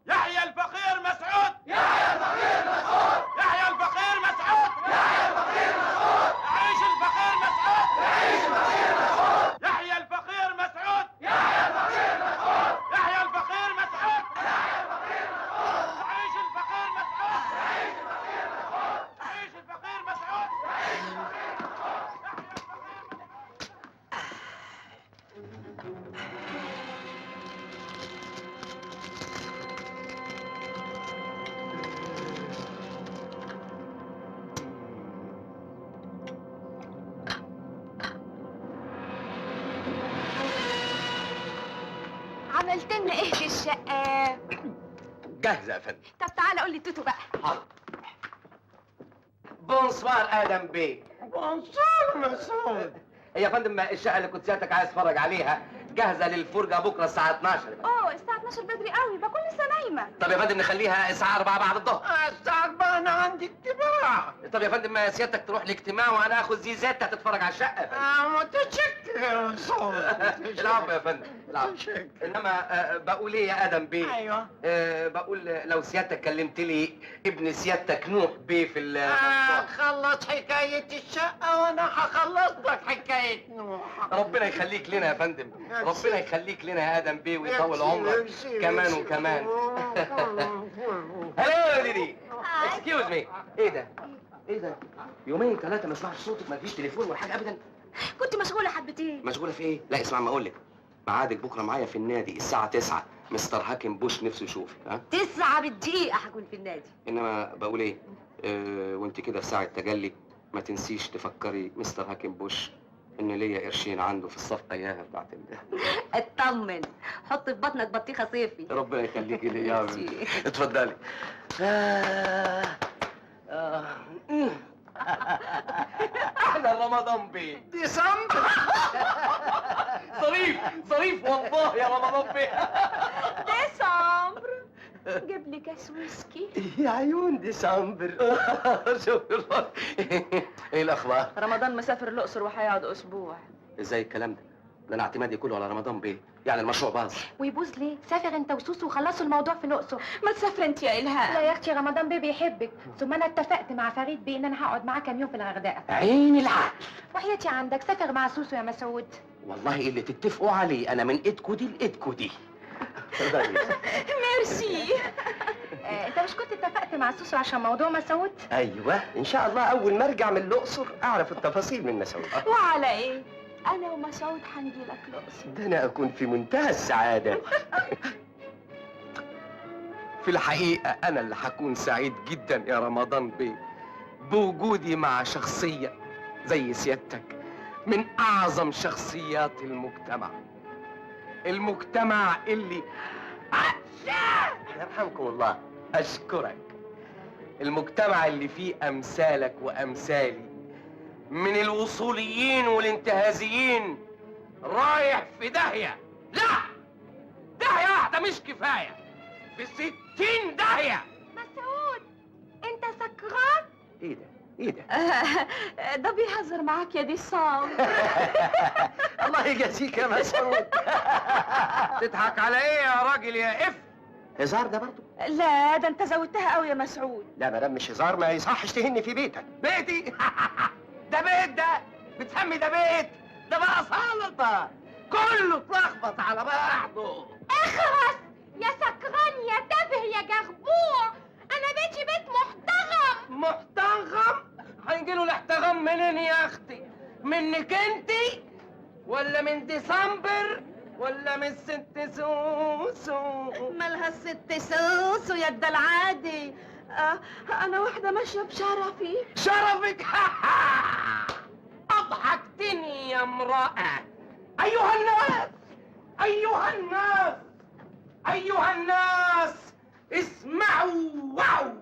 يحيى الفقير مسعود! يحيى الفقير مسعود! يحيى الفقير مسعود! يحيى الفقير مسعود! يعيش الفقير مسعود! يعيش الفقير مسعود! يحيى الفقير مسعود! يحيى الفقير مسعود! يحيى الفقير مسعود! يحيى الفقير مسعود! يعيش الفقير مسعود! يعيش الفقير مسعود! يعيش الفقير مسعود! يعيش الفقير عملت لنا ايه في الشقة؟ جاهزة يا فندم. طب تعالى قول لي توتو بقى. حاضر. بونسوار آدم بيه. بونسوار مسعود. يا فندم الشقة اللي كنت سيادتك عايز اتفرج عليها جاهزة للفرجة بكرة الساعة 12. اوه الساعة 12 بدري قوي، بكون لسه نايمة. طب يا فندم نخليها الساعة 4 بعد الظهر. الساعة 4 أنا عندي اجتماع. طب يا فندم سيادتك تروح الاجتماع وانا اخد زيزات هتتفرج على الشقة يا فندم. متشكر يا مسعود. العفو يا فندم، العفو. انما بقول ايه يا ادم بيه؟ ايوه. بقول لو سيادتك كلمت لي ابن سيادتك نوح بيه في خلص حكاية الشقة وأنا هخلص لك حكاية نوح. ربنا يخليك لنا يا فندم، ربنا يخليك لنا يا ادم بيه ويطول عمرك كمان وكمان. هلو يا ديدي، اكسكيوز مي. ايه ده؟ ايه ده؟ يومين ثلاثة ما اسمعش صوتك، ما فيش تليفون ولا حاجة أبدا. كنت مشغولة حبتين. مشغولة في إيه؟ لا اسمع ما أقول لك، ميعادك بكرة معايا في النادي الساعة 9، مستر هاكن بوش نفسه يشوفك. ها؟ 9 بالدقيقة هكون في النادي. إنما بقول إيه؟ وأنت كده في ساعة تجلي ما تنسيش تفكري مستر هاكن بوش إن ليا قرشين عنده في الصفقة إياها بتاعت اطمن، حط في بطنك بطيخة صيفي. ربنا يخليكي لي يا بنتي. اتفضلي. احنا رمضان بيه. ديسمبر. ظريف والله يا رمضان بيه. ديسمبر. جيب لي كاس ويسكي. يا عيون ديسمبر. شكرا. ايه الاخبار؟ رمضان مسافر الاقصر وهيقعد اسبوع. ازاي الكلام ده؟ ده انا اعتمادي كله على رمضان بيه. يعني المشروع باظ. ويبوظ ليه؟ سافر انت وسوسو وخلصوا الموضوع في الاقصر. ما تسافر انت يا الهام. لا يا اختي، رمضان بيه بيحبك. ثم انا اتفقت مع فريد بيه ان انا هقعد معاه كام يوم في الغردقه. عين العقل. وحياتي عندك سافر مع سوسو يا مسعود. والله اللي تتفقوا عليه انا من ايدكوا دي لايدكوا دي. ميرسي. انت مش كنت اتفقت مع سوسو عشان موضوع مسعود؟ ايوه ان شاء الله اول ما ارجع من الاقصر اعرف التفاصيل من مسعود. وعلى ايه؟ انا ومسعود هنجي لك الاقصر. ده انا اكون في منتهى السعاده. في الحقيقه انا اللي هكون سعيد جدا يا رمضان بيه بوجودي مع شخصيه زي سيادتك من اعظم شخصيات المجتمع اللي يرحمكم الله. اشكرك. المجتمع اللي فيه امثالك وامثالي من الوصوليين والانتهازيين رايح في داهيه. لا، داهيه واحده مش كفايه، في 60 داهيه. مسعود انت سكران؟ ايه ده؟ ايه ده؟ ده بيهزر معاك يا دي صام. الله يجازيك يا مسعود. تضحك على ايه يا راجل يا اف؟ هزار ده برضه؟ لا ده انت زودتها قوي يا مسعود. لا ما دام مش هزار ما يصحش تهني في بيتك. بيتي؟ ده بيت ده؟ بتسمي ده بيت؟ ده بقى سلطة، كله اتلخبط على بعضه. اخرس يا سكران يا تافه يا جغبوع، انا بيتي بيت محترم. محترم؟ هيجيله الاحترام منين يا اختي؟ منك انتي ولا من ديسمبر ولا من ست سوسو؟ مالها الست سوسو يا العادي. انا واحده ماشيه بشرفي. شرفك؟ اضحكتني يا امرأة. ايها الناس، ايها الناس، ايها الناس، اسمعوا واو،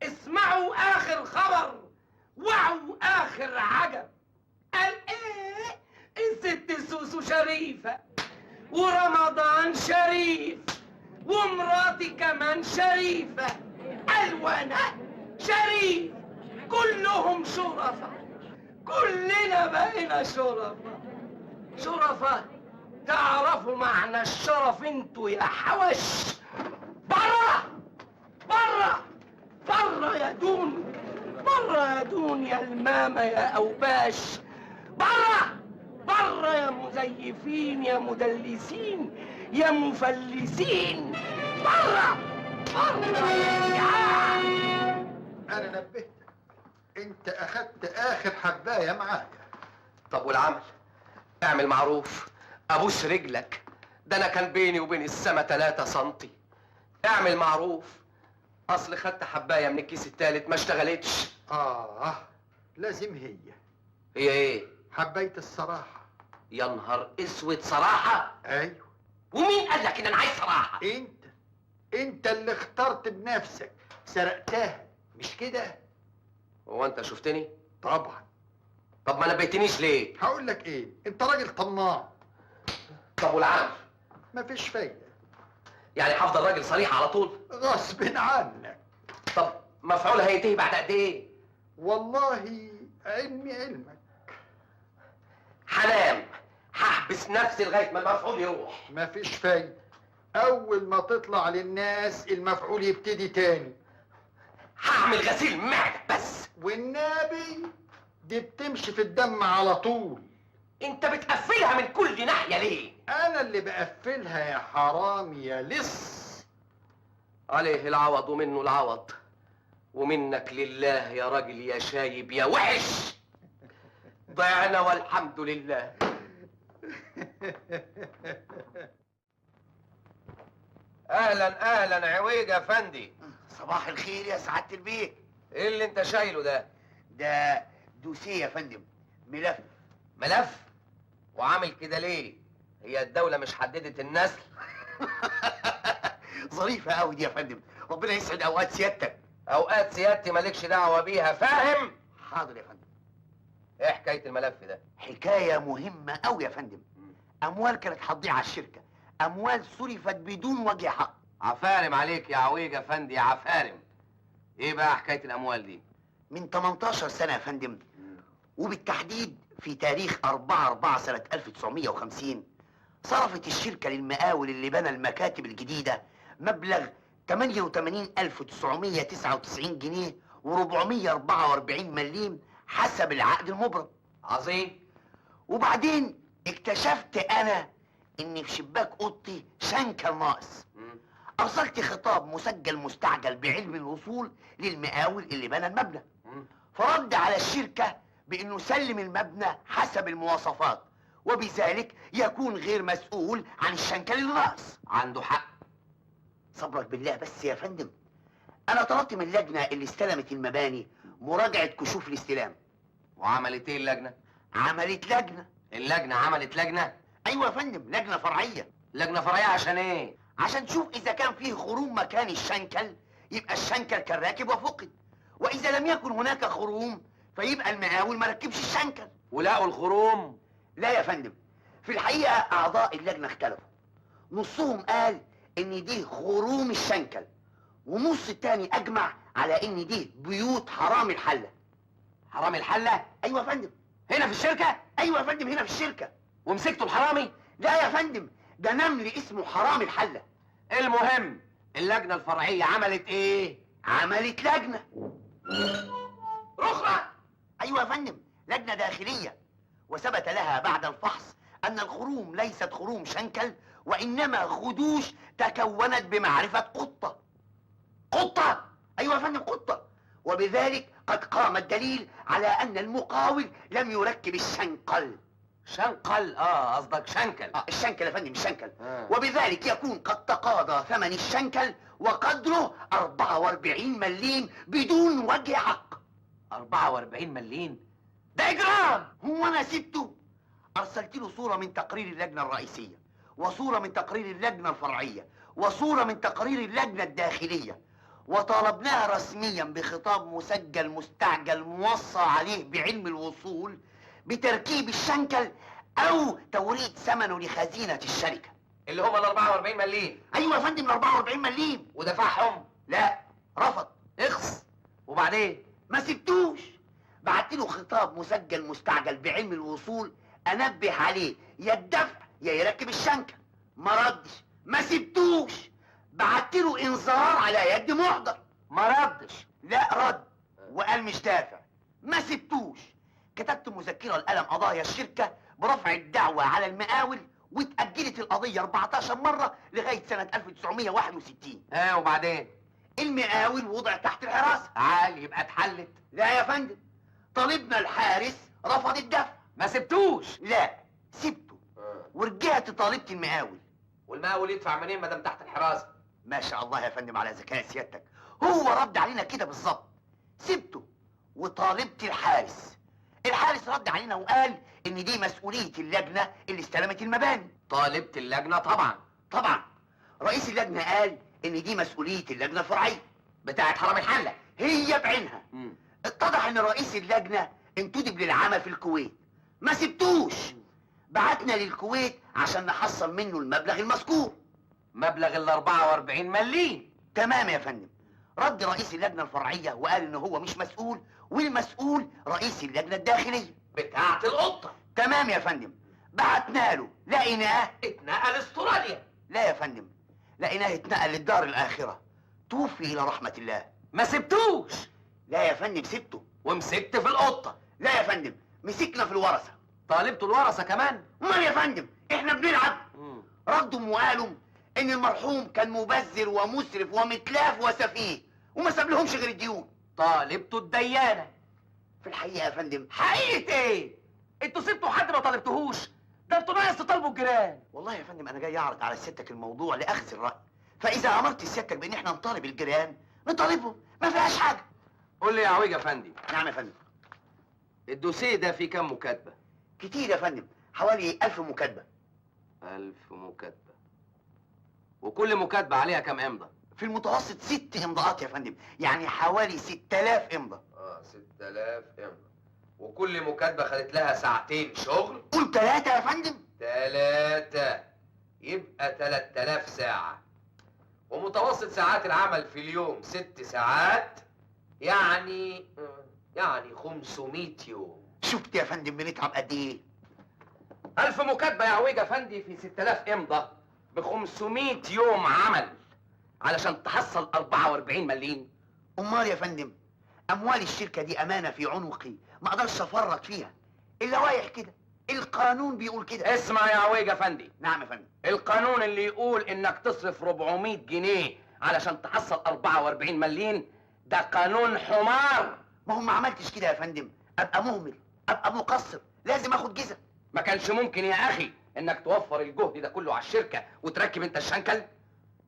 اسمعوا اخر خبر، واو اخر عجب. قال ايه؟ الست سوسو شريفة ورمضان شريف ومراتي كمان شريفة، قال وانا شريف، كلهم شرفاء، كلنا بقينا شرفاء. شرفاء؟ تعرفوا معنى الشرف انتوا يا حوش؟ برا برا برا يا دون، برا يا دون يا المامة يا أوباش، برا برا يا مزيفين يا مدلسين يا مفلسين، برا برا يا. انا نبهتك، انت اخدت اخر حبايه معايا. طب والعمل؟ اعمل معروف، ابوس رجلك، ده انا كان بيني وبين السما 3 سنتي. اعمل معروف، اصل خدت حبايه من الكيس التالت ما اشتغلتش. لازم هي ايه؟ حبايه الصراحه. يا نهار اسود، صراحه؟ ايوه. ومين قال لك ان انا عايز صراحه؟ انت اللي اخترت بنفسك، سرقتها مش كده؟ هو انت شفتني؟ طبعا. طب ما نبهتنيش ليه؟ هقول لك ايه، انت راجل طماع. طب والعمل؟ مفيش فايده. يعني هفضل راجل صريح على طول؟ غصب عنك. طب مفعول هينتهي بعد قد ايه؟ والله علمك. هنام، هحبس نفسي لغايه ما المفعول يروح. مفيش فايده، اول ما تطلع للناس المفعول يبتدي تاني. هعمل غسيل معدة بس. والنبي دي بتمشي في الدم على طول. انت بتقفلها من كل ناحيه ليه؟ انا اللي بقفلها يا حرام يا لص. عليه العوض ومنه العوض، ومنك لله يا راجل يا شايب يا وحش. ضعنا والحمد لله. اهلا اهلا عويج يا فندي. صباح الخير يا سعادة البيه. ايه اللي انت شايله ده؟ ده دوسيه يا فندم، ملف. ملف؟ وعامل كده ليه؟ هي الدولة مش حددت النسل؟ ظريفة قوي دي يا فندم، ربنا يسعد اوقات سيادتك. اوقات سيادتي مالكش دعوة بيها، فاهم؟ حاضر يا فندم. ايه حكاية الملف ده؟ حكاية مهمة قوي يا فندم. اموال كانت هتضيع على الشركة، اموال صرفت بدون وجه حق. عفارم عليك يا عويج يا فندي، يا عفارم. ايه بقى حكاية الاموال دي؟ من 18 سنة يا فندم، وبالتحديد في تاريخ 4/4 سنة 1950 صرفت الشركة للمقاول اللي بنى المكاتب الجديدة مبلغ 88,999 جنيه و444 مليم حسب العقد المبرم. عظيم. وبعدين اكتشفت انا ان في شباك اوضتي شنكل ناقص. ارسلت خطاب مسجل مستعجل بعلم الوصول للمقاول اللي بنى المبنى، فرد على الشركة بانه سلم المبنى حسب المواصفات، وبذلك يكون غير مسؤول عن الشنكل اللي ناقص. عنده حق. صبرك بالله بس يا فندم، انا طلبت من اللجنة اللي استلمت المباني مراجعة كشوف الاستلام. وعملت ايه اللجنة؟ عملت لجنة. اللجنة عملت لجنة؟ ايوه يا فندم، لجنة فرعية. لجنة فرعية عشان ايه؟ عشان تشوف اذا كان فيه خروم مكان الشنكل يبقى الشنكل كان راكب وفقد، واذا لم يكن هناك خروم فيبقى المقاول ما ركبش الشنكل. ولقوا الخروم؟ لا يا فندم، في الحقيقة اعضاء اللجنة اختلفوا. نصهم قال ان دي خروم الشنكل، ونص التاني اجمع على ان دي بيوت حرام الحلة. حرام الحلة؟ ايوه يا فندم. هنا في الشركة؟ ايوه يا فندم، هنا في الشركة. ومسكتوا الحرامي؟ لا يا فندم، ده نمل اسمه حرام الحلة. المهم اللجنة الفرعية عملت ايه؟ عملت لجنة. رخرة؟ ايوه يا فندم، لجنة داخلية، وثبت لها بعد الفحص ان الخروم ليست خروم شنكل، وانما خدوش تكونت بمعرفة قطة. قطة؟ ايوه يا فندم، قطة. وبذلك قد قام الدليل على ان المقاول لم يركب الشنقل. شنقل؟ قصدك شنكل. الشنكل يا فندم، الشنكل. وبذلك يكون قد تقاضى ثمن الشنكل وقدره 44 مليم بدون وجه حق. 44 مليم؟ ده اجرام. هو انا سبته؟ ارسلت له صورة من تقرير اللجنة الرئيسية، وصورة من تقرير اللجنة الفرعية، وصورة من تقرير اللجنة الداخلية، وطالبناها رسميا بخطاب مسجل مستعجل موصى عليه بعلم الوصول بتركيب الشنكل او توريد ثمنه لخزينة الشركة. اللي هم ال 44 مليم؟ ايوه يا فندم، ال 44 مليم. ودفعهم؟ لا، رفض. اخس. وبعدين؟ ما سبتوش، بعت له خطاب مسجل مستعجل بعلم الوصول انبه عليه يا الدفع يا يركب الشنكة. ما ردش. ما سبتوش، بعت له انذار على يد محضر. ما ردش. لا، رد وقال مش دافع. ما سبتوش، كتبت مذكرة لقلم قضايا الشركة برفع الدعوة على المقاول، واتأجلت القضية 14 مرة لغاية سنة 1961. وبعدين؟ المقاول وضع تحت الحراسة. عال، يبقى اتحلت. لا يا فندم، طالبنا الحارس رفض الدفع. ما سبتوش؟ لا، سبته ورجعت طالبت المقاول. والمقاول يدفع منين ما دام تحت الحراسة؟ ما شاء الله يا فندم على ذكاء سيادتك، هو رد علينا كده بالظبط. سبته وطالبت الحارس. الحارس رد علينا وقال ان دي مسؤولية اللجنة اللي استلمت المباني. طالبت اللجنة طبعا. طبعا. رئيس اللجنة قال ان دي مسؤولية اللجنة الفرعية بتاعت حرام الحلة. هي بعينها. اتضح ان رئيس اللجنة انتدب للعمل في الكويت. ما سبتوش، بعتنا للكويت عشان نحصل منه المبلغ المذكور. مبلغ ال 44 مليم. تمام يا فندم. رد رئيس اللجنة الفرعية وقال ان هو مش مسؤول، والمسؤول رئيس اللجنة الداخلية بتاعت القطة. تمام يا فندم. بعتنا له، لقيناه اتنقل استراليا. لا يا فندم، لقيناه اتنقل للدار الآخرة، توفي إلى رحمة الله. ما سبتوش؟ لا يا فندم، سبته. ومسكت في القطة؟ لا يا فندم، مسكنا في الورثة. طالبتوا الورثة كمان؟ امال يا فندم، احنا بنلعب. ردوا وقالوا ان المرحوم كان مبذر ومسرف ومتلاف وسفيه، وما ساب لهمش غير الديون. طالبتوا الديانة؟ في الحقيقة يا فندم. حقيقة ايه؟ انتوا سبتوا حد ما طالبتوهوش؟ ده انتوا ناقص تطالبوا الجيران. والله يا فندم انا جاي اعرض على سيادتك الموضوع لاخذ الرأي، فاذا امرت سيادتك بان احنا نطالب الجيران نطالبهم، ما فيهاش حاجة. قول لي يا عويج يا فندم. نعم يا فندم. الدوسيه ده فيه كام مكاتبة؟ كتير يا فندم، حوالي 1000 مكاتبة. 1000 مكاتبة. وكل مكاتبة عليها كام امضة؟ في المتوسط 6 امضاءات يا فندم، يعني حوالي 6000 امضة. 6000 امضة. وكل مكاتبة خدت لها ساعتين شغل؟ قول 3 يا فندم. 3 يبقى 3000 ساعة. ومتوسط ساعات العمل في اليوم 6 ساعات، يعني 500 يوم. شفت يا فندم بنتعب قد ايه؟ 1000 مكاتبة يا عويج افندي في 6000 امضة ب 500 يوم عمل علشان تحصل 44 مليم. امال يا فندم، اموال الشركه دي امانه في عنقي، ما اقدرش افرط فيها. اللوائح كده، القانون بيقول كده. اسمع يا عويج افندي. نعم يا فندم. القانون اللي يقول انك تصرف 400 جنيه علشان تحصل 44 مليم ده قانون حمار. ما هو ما عملتش كده يا فندم، ابقى مهمل، ابقى مقصر، لازم اخد جزء. ما كانش ممكن يا اخي انك توفر الجهد ده كله على الشركة وتركب انت الشنكل؟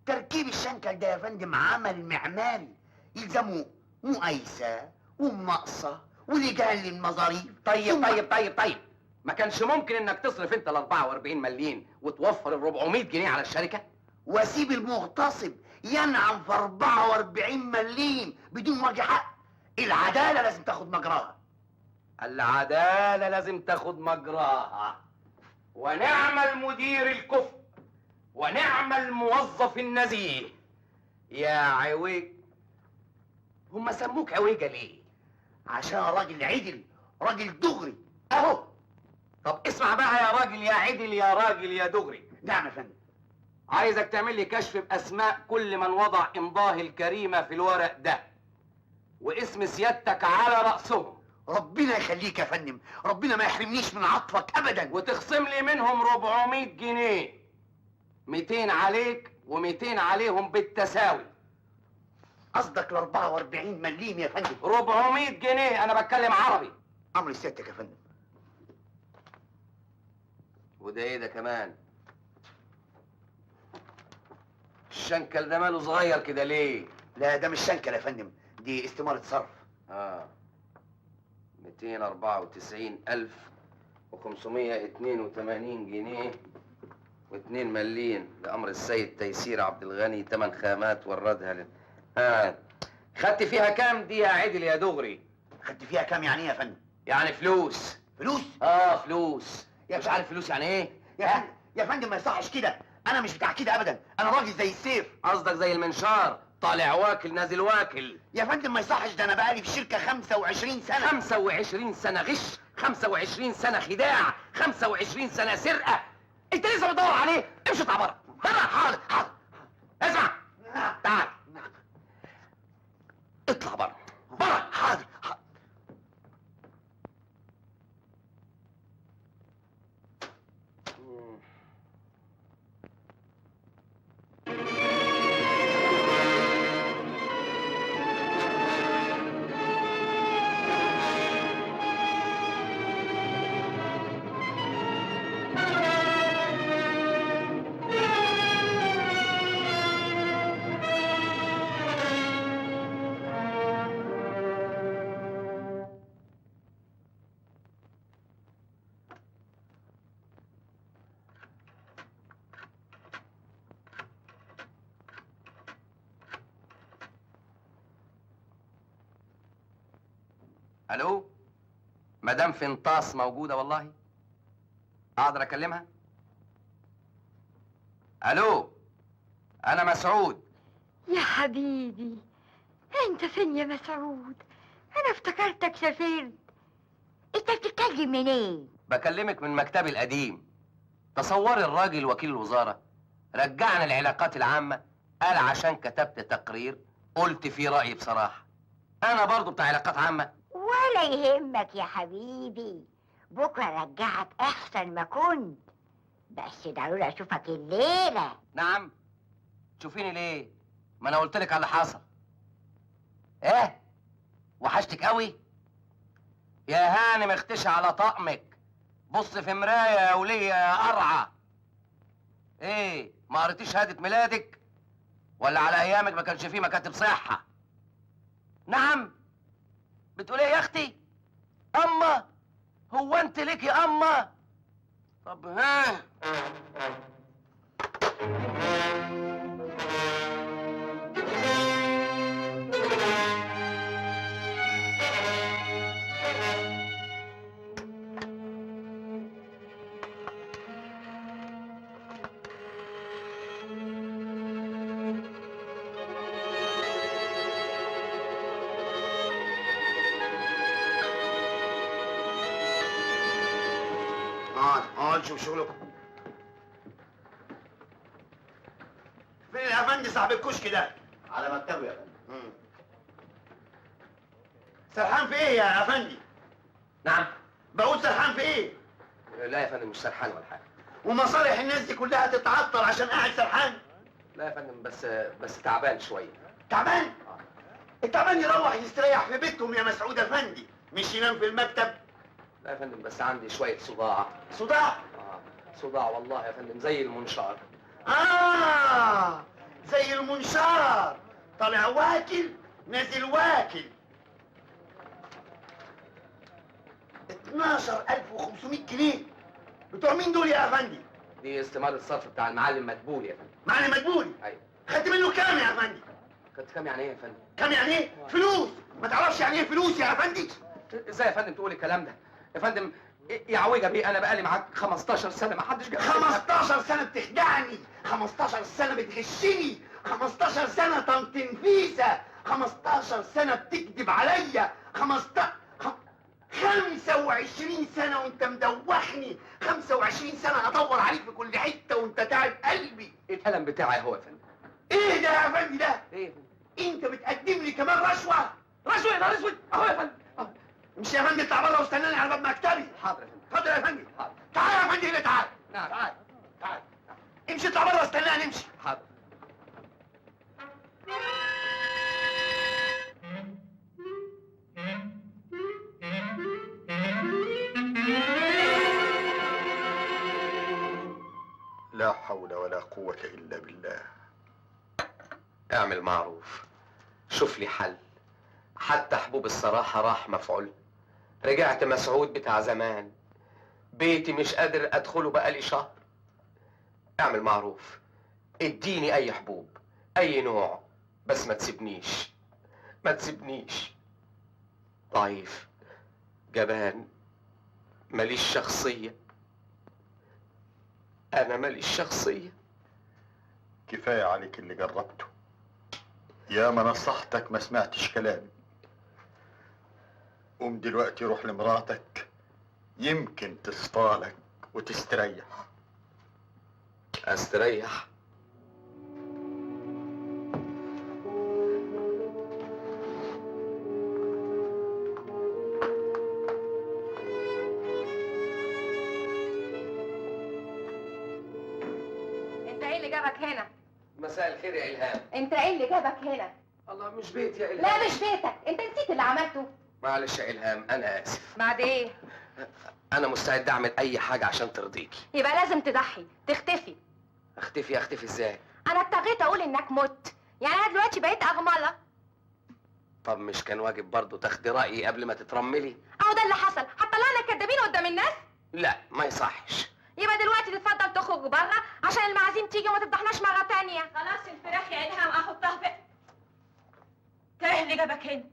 تركيب الشنكل ده يا فندم عمل معماري، يلزمه مقايسه ومقصه ولجان للمظاريف. طيب ما كانش ممكن انك تصرف انت ال 44 مليم وتوفر ال 400 جنيه على الشركة؟ واسيب المغتصب ينعم في 44 مليم بدون وجه حق. العداله لازم تاخد مجراها. العدالة لازم تاخد مجراها. ونعم المدير الكفء ونعم الموظف النزيه. يا عويج، هم سموك عويجة ليه؟ عشان راجل عدل، راجل دغري اهو. طب اسمع بقى يا راجل يا عدل يا راجل يا دغري. نعم يا فندم. عايزك تعمل لي كشف باسماء كل من وضع امضاه الكريمه في الورق ده واسم سيادتك على راسهم. ربنا يخليك يا فندم، ربنا ما يحرمنيش من عطفك ابدا. وتخصم لي منهم 400 جنيه، 200 عليك و200 عليهم بالتساوي. قصدك ال 44 مليم يا فندم؟ 400 جنيه، انا بتكلم عربي. امر سيادتك يا فندم. وده ايه ده كمان؟ الشنكل ده ماله صغير كده ليه؟ لا ده مش شنكل يا فندم، دي استمارة صرف. 294,582 جنيه و2 مليم لأمر السيد تيسير عبد الغني، 8 خامات وردها خدت فيها كام دي يا عدل يا دغري؟ خدت فيها كام يعني ايه يا فندم؟ يعني فلوس. فلوس؟ فلوس. يا مش عارف فلوس يعني ايه؟ يا فندم ما يصحش كده، انا مش بتاع كده ابدا، انا راجل زي السيف. قصدك زي المنشار، طالع واكل نازل واكل. يا فندم ما يصحش، ده انا بقالي في الشركه 25 سنه. 25 سنه غش، 25 سنه خداع، 25 سنه سرقه. انت لسه بتدور عليه؟ امشي اطلع بره. بره. حاضر. اسمع، تعال اطلع بره. بره. حاضر. الو، مدام فنطاس موجوده والله؟ اقدر اكلمها؟ الو، انا مسعود. يا حبيبي، انت فين يا مسعود؟ انا افتكرتك سافرت. انت بتتكلم منين؟ بكلمك من مكتبي القديم. تصوري الراجل وكيل الوزاره رجعنا العلاقات العامه، قال عشان كتبت تقرير قلت فيه رايي بصراحه. انا برضو بتاع علاقات عامه. ولا يهمك يا حبيبي، بكره رجعك احسن ما كنت، بس ضروري اشوفك الليله. نعم، تشوفيني ليه؟ ما انا قلت لك على اللي حصل. ايه؟ وحشتك قوي؟ يا هانم اختشي على طقمك، بص في مرايه يا وليه يا قرعه. ايه، ما قريتيش شهاده ميلادك؟ ولا على ايامك ما كانش فيه مكاتب صحه؟ نعم، بتقول ايه يا اختي؟ اما هو انت ليك يا اما؟ طب ها، تعالوا نشوف شغلكم. فين الافندي صاحب الكشك ده؟ على مكتبه يا فندم. سرحان في ايه يا افندي؟ نعم. بقول سرحان في ايه؟ لا يا فندم، مش سرحان ولا حاجه. ومصالح الناس دي كلها تتعطل عشان قاعد سرحان؟ لا يا فندم، بس تعبان شويه. تعبان؟ التعبان يروح يستريح في بيتهم يا مسعود افندي، مش ينام في المكتب. لا يا فندم، بس عندي شويه صداع. صداع؟ صداع والله يا فندم، زي المنشار. زي المنشار، طالع واكل نازل واكل. 12500 جنيه بتوع مين دول يا افندي؟ دي استمارة الصرف بتاع المعلم مدبول يا فندم. معلم مدبولي؟ ايوه. خدت منه كام يا افندي؟ خدت كام يعني ايه يا فندم؟ كام يعني ايه؟ فلوس. ما تعرفش يعني ايه فلوس يا افندي؟ ازاي يا فندم تقول الكلام ده؟ يا فندم يا عويجه بيه، انا بقالي معاك 15 سنه ما حدش جاب 15 سنه بتخدعني، 15 سنه بتغشني، 15 سنه طنط نفيسه، 15 سنه بتكذب عليا، 25 سنه وانت مدوخني، 25 سنه ادور عليك في كل حته وانت تعب قلبي. القلم بتاعي اهو يا فندم. ايه ده يا افندي ده؟ ايه يا فندم؟ انت بتقدم لي كمان رشوه؟ رشوه يا نهار اسود، اهو يا فندم. امشي يا فندم اطلع بره واستناني على باب مكتبي. حاضر يا فندم. اتفضل يا فندم. حاضر. تعال يا فندم هنا، تعال. نعم. تعال. امشي اطلع بره واستناني، امشي. حاضر. لا حول ولا قوة إلا بالله. اعمل معروف، شوف لي حل. حتى حبوب الصراحة راح مفعول. رجعت مسعود بتاع زمان. بيتي مش قادر ادخله بقالي شهر. اعمل معروف، اديني اي حبوب، اي نوع، بس ما تسيبنيش. ما تسيبنيش. ضعيف، جبان، ماليش شخصية. انا ماليش شخصية. كفاية عليك اللي جربته. يا ما نصحتك ما سمعتش كلامي. قوم دلوقتي روح لمراتك، يمكن تصفالك وتستريح. استريح؟ انت ايه اللي جابك هنا؟ مساء الخير يا إلهام. انت ايه اللي جابك هنا؟ الله، مش بيتي يا إلهام. لا مش بيتك، انت نسيت اللي عملته. معلش يا إلهام، أنا آسف. بعد ايه؟ أنا مستعد أعمل أي حاجة عشان ترضيكي. يبقى لازم تضحي، تختفي. أختفي إزاي؟ انا اضطريت اقول انك مت، يعني انا دلوقتي بقيت ارمله. طب مش كان واجب برضه تاخدي رأيي قبل ما تترملي؟ اهو ده اللي حصل، هتطلعنا كدابين قدام الناس؟ لا، ما يصحش. يبقى دلوقتي تتفضل تخرج بره عشان المعازيم تيجي وما تفضحناش مرة تانية. خلاص الفراخ يا إلهام احطها في ايه اللي جابك هنا؟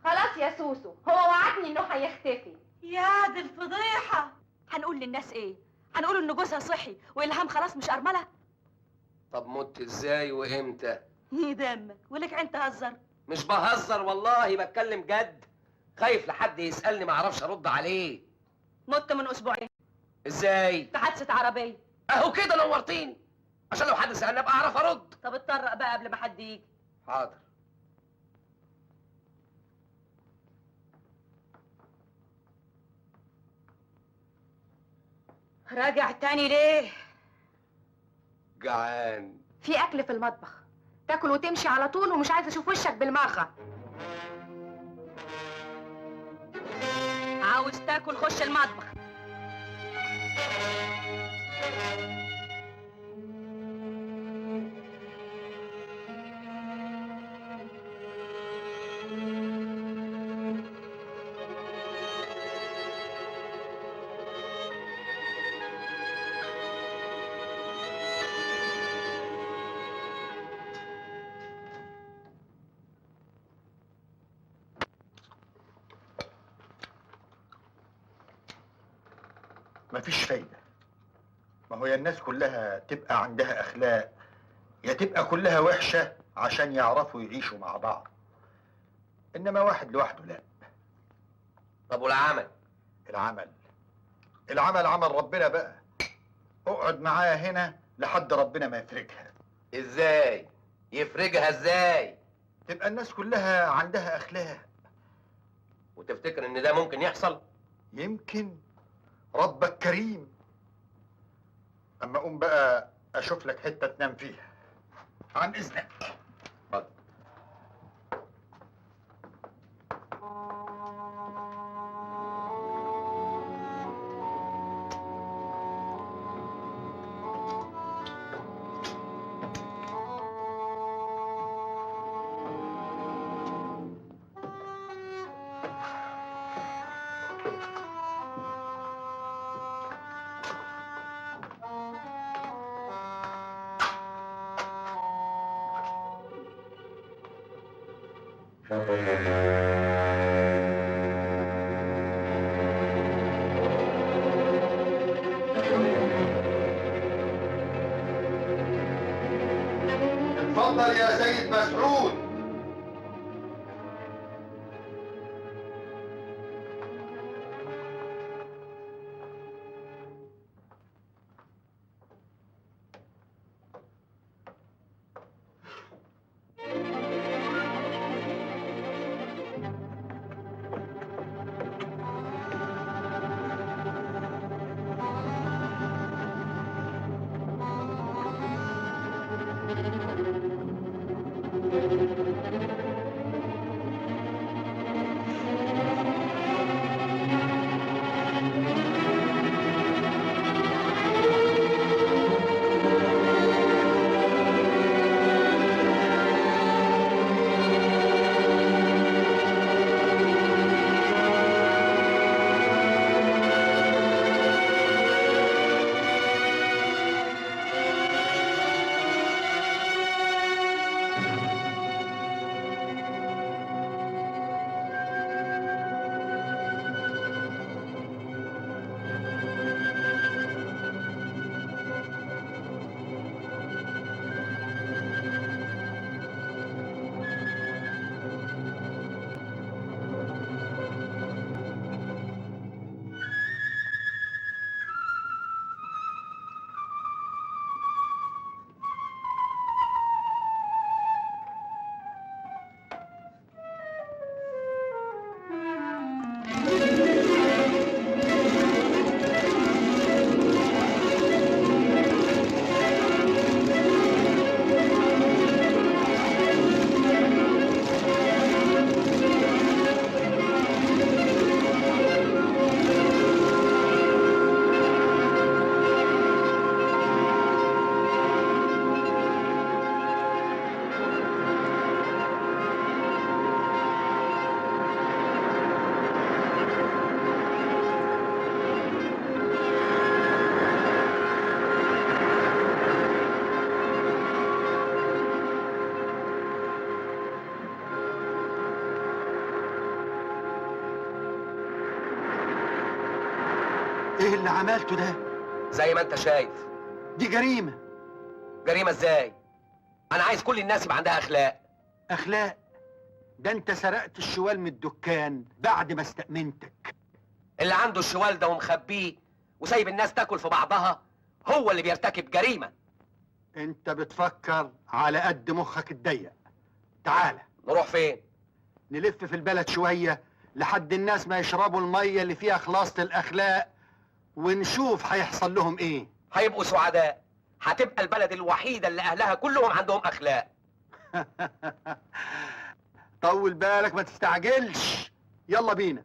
خلاص يا سوسو، هو وعدني انه هيختفي. يا دي الفضيحة. هنقول للناس ايه؟ هنقول ان جوزها صحي وإلهام خلاص مش أرملة؟ طب مت ازاي وامتى؟ يدمك ولك عين تهزر. مش بهزر والله، بتكلم جد. خايف لحد يسألني ما اعرفش ارد عليه. مت من اسبوعين ازاي؟ في حادثة عربية. اهو كده نورتيني، عشان لو حد سألني ابقى اعرف ارد. طب اتطرق بقى قبل ما حد يجي. حاضر. راجع تاني ليه؟ جعان. في اكل في المطبخ، تاكل وتمشي على طول ومش عايزه اشوف وشك بالمرة. عاوز تاكل خش المطبخ. مفيش فايدة. ما هو يا الناس كلها تبقى عندها أخلاق، يا تبقى كلها وحشة عشان يعرفوا يعيشوا مع بعض. إنما واحد لوحده لا. طب والعمل؟ العمل عمل ربنا بقى، اقعد معايا هنا لحد ربنا ما يفرجها. ازاي يفرجها؟ ازاي تبقى الناس كلها عندها اخلاق. وتفتكر ان ده ممكن يحصل؟ يمكن. ربك كريم. اما اقوم بقى اشوف لك حته تنام فيها. عن اذنك. اتفضل. اتفضل يا سيد مسعود. ايه اللي عملته ده؟ زي ما انت شايف. دي جريمة. جريمة ازاي؟ انا عايز كل الناس يبقى عندها اخلاق. اخلاق؟ ده انت سرقت الشوال من الدكان بعد ما استأمنتك. اللي عنده الشوال ده ومخبيه وسايب الناس تاكل في بعضها هو اللي بيرتكب جريمة. انت بتفكر على قد مخك الضيق. تعالى. نروح فين؟ نلف في البلد شوية لحد الناس ما يشربوا المية اللي فيها خلاصة الأخلاق ونشوف هيحصل لهم ايه. هيبقوا سعداء. هتبقى البلد الوحيدة اللي أهلها كلهم عندهم أخلاق. طول بالك ما تستعجلش. يلا بينا.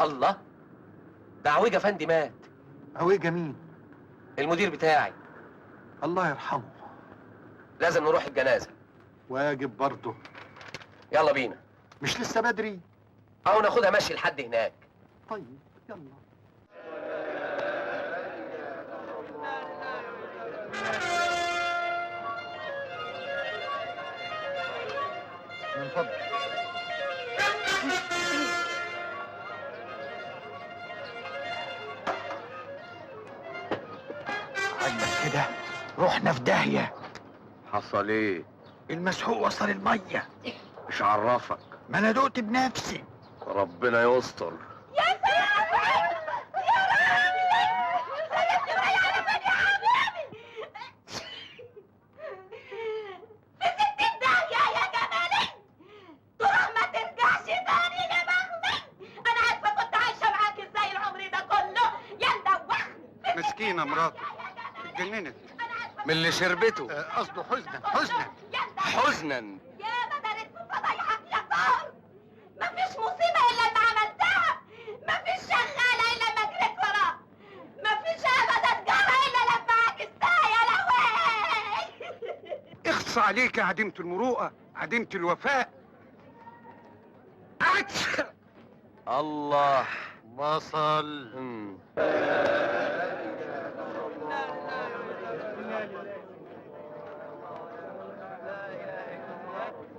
الله، ده عويجة فندي مات. عويجة مين؟ المدير بتاعي. الله يرحمه. لازم نروح الجنازة. واجب برضه. يلا بينا. مش لسه بدري؟ أو ناخدها مشي لحد هناك. طيب يلا. من فضلك. عجبك كده؟ رحنا في داهية. حصل ايه؟ المسحوق وصل المية. مش عرفك؟ ما انا دقت بنفسي. ربنا يستر. يا سلام يا رامي سلمت معي على بني حبيبي في 60 داهية يا جمالي تروح ما ترجعش تاني لمغني. انا عارفة كنت عايشة معاك ازاي العمر ده كله يا مدوخني. مسكينة مراتي اتجننت من اللي شربته. قصده حزنا. حزنا. يا بدرت في فضايحك يا طار. مفيش مصيبة إلا لما عملتها. مفيش شغالة إلا لما جريت وراها. مفيش أبدا جارة إلا لما عكستها يا لهوي. اخص عليك يا عديمة المروءة، عديمة الوفاء. الله. بصل.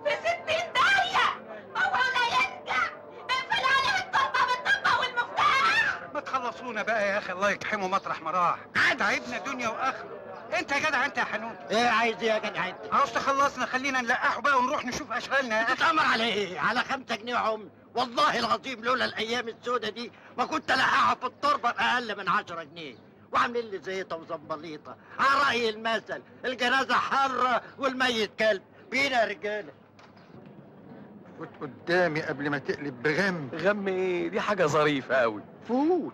في 60 داهية. هو لا يرجع. اقفل عليه الطربة بالطبة والمفتاح. ما تخلصونا بقى يا اخي، الله يكحمه مطرح ما راح. تعبنا دنيا واخره. انت يا جدع انت يا حنون. ايه عايز ايه يا جدع انت؟ عاوز تخلصنا، خلينا نلقحه بقى ونروح نشوف اشغالنا يا اخي. تتأمر على ايه؟ على 5 جنيه عمر. والله العظيم لولا الايام السودة دي ما كنت لقاها في التربة باقل من 10 جنيه. وعاملين لي زيطة وزنبليطة. على رأي المثل الجنازة حرة والميت كلب. بينا يا رجالة. فوت قدامي قبل ما تقلب بغم. غم ايه؟ دي حاجة ظريفة قوي. فوت.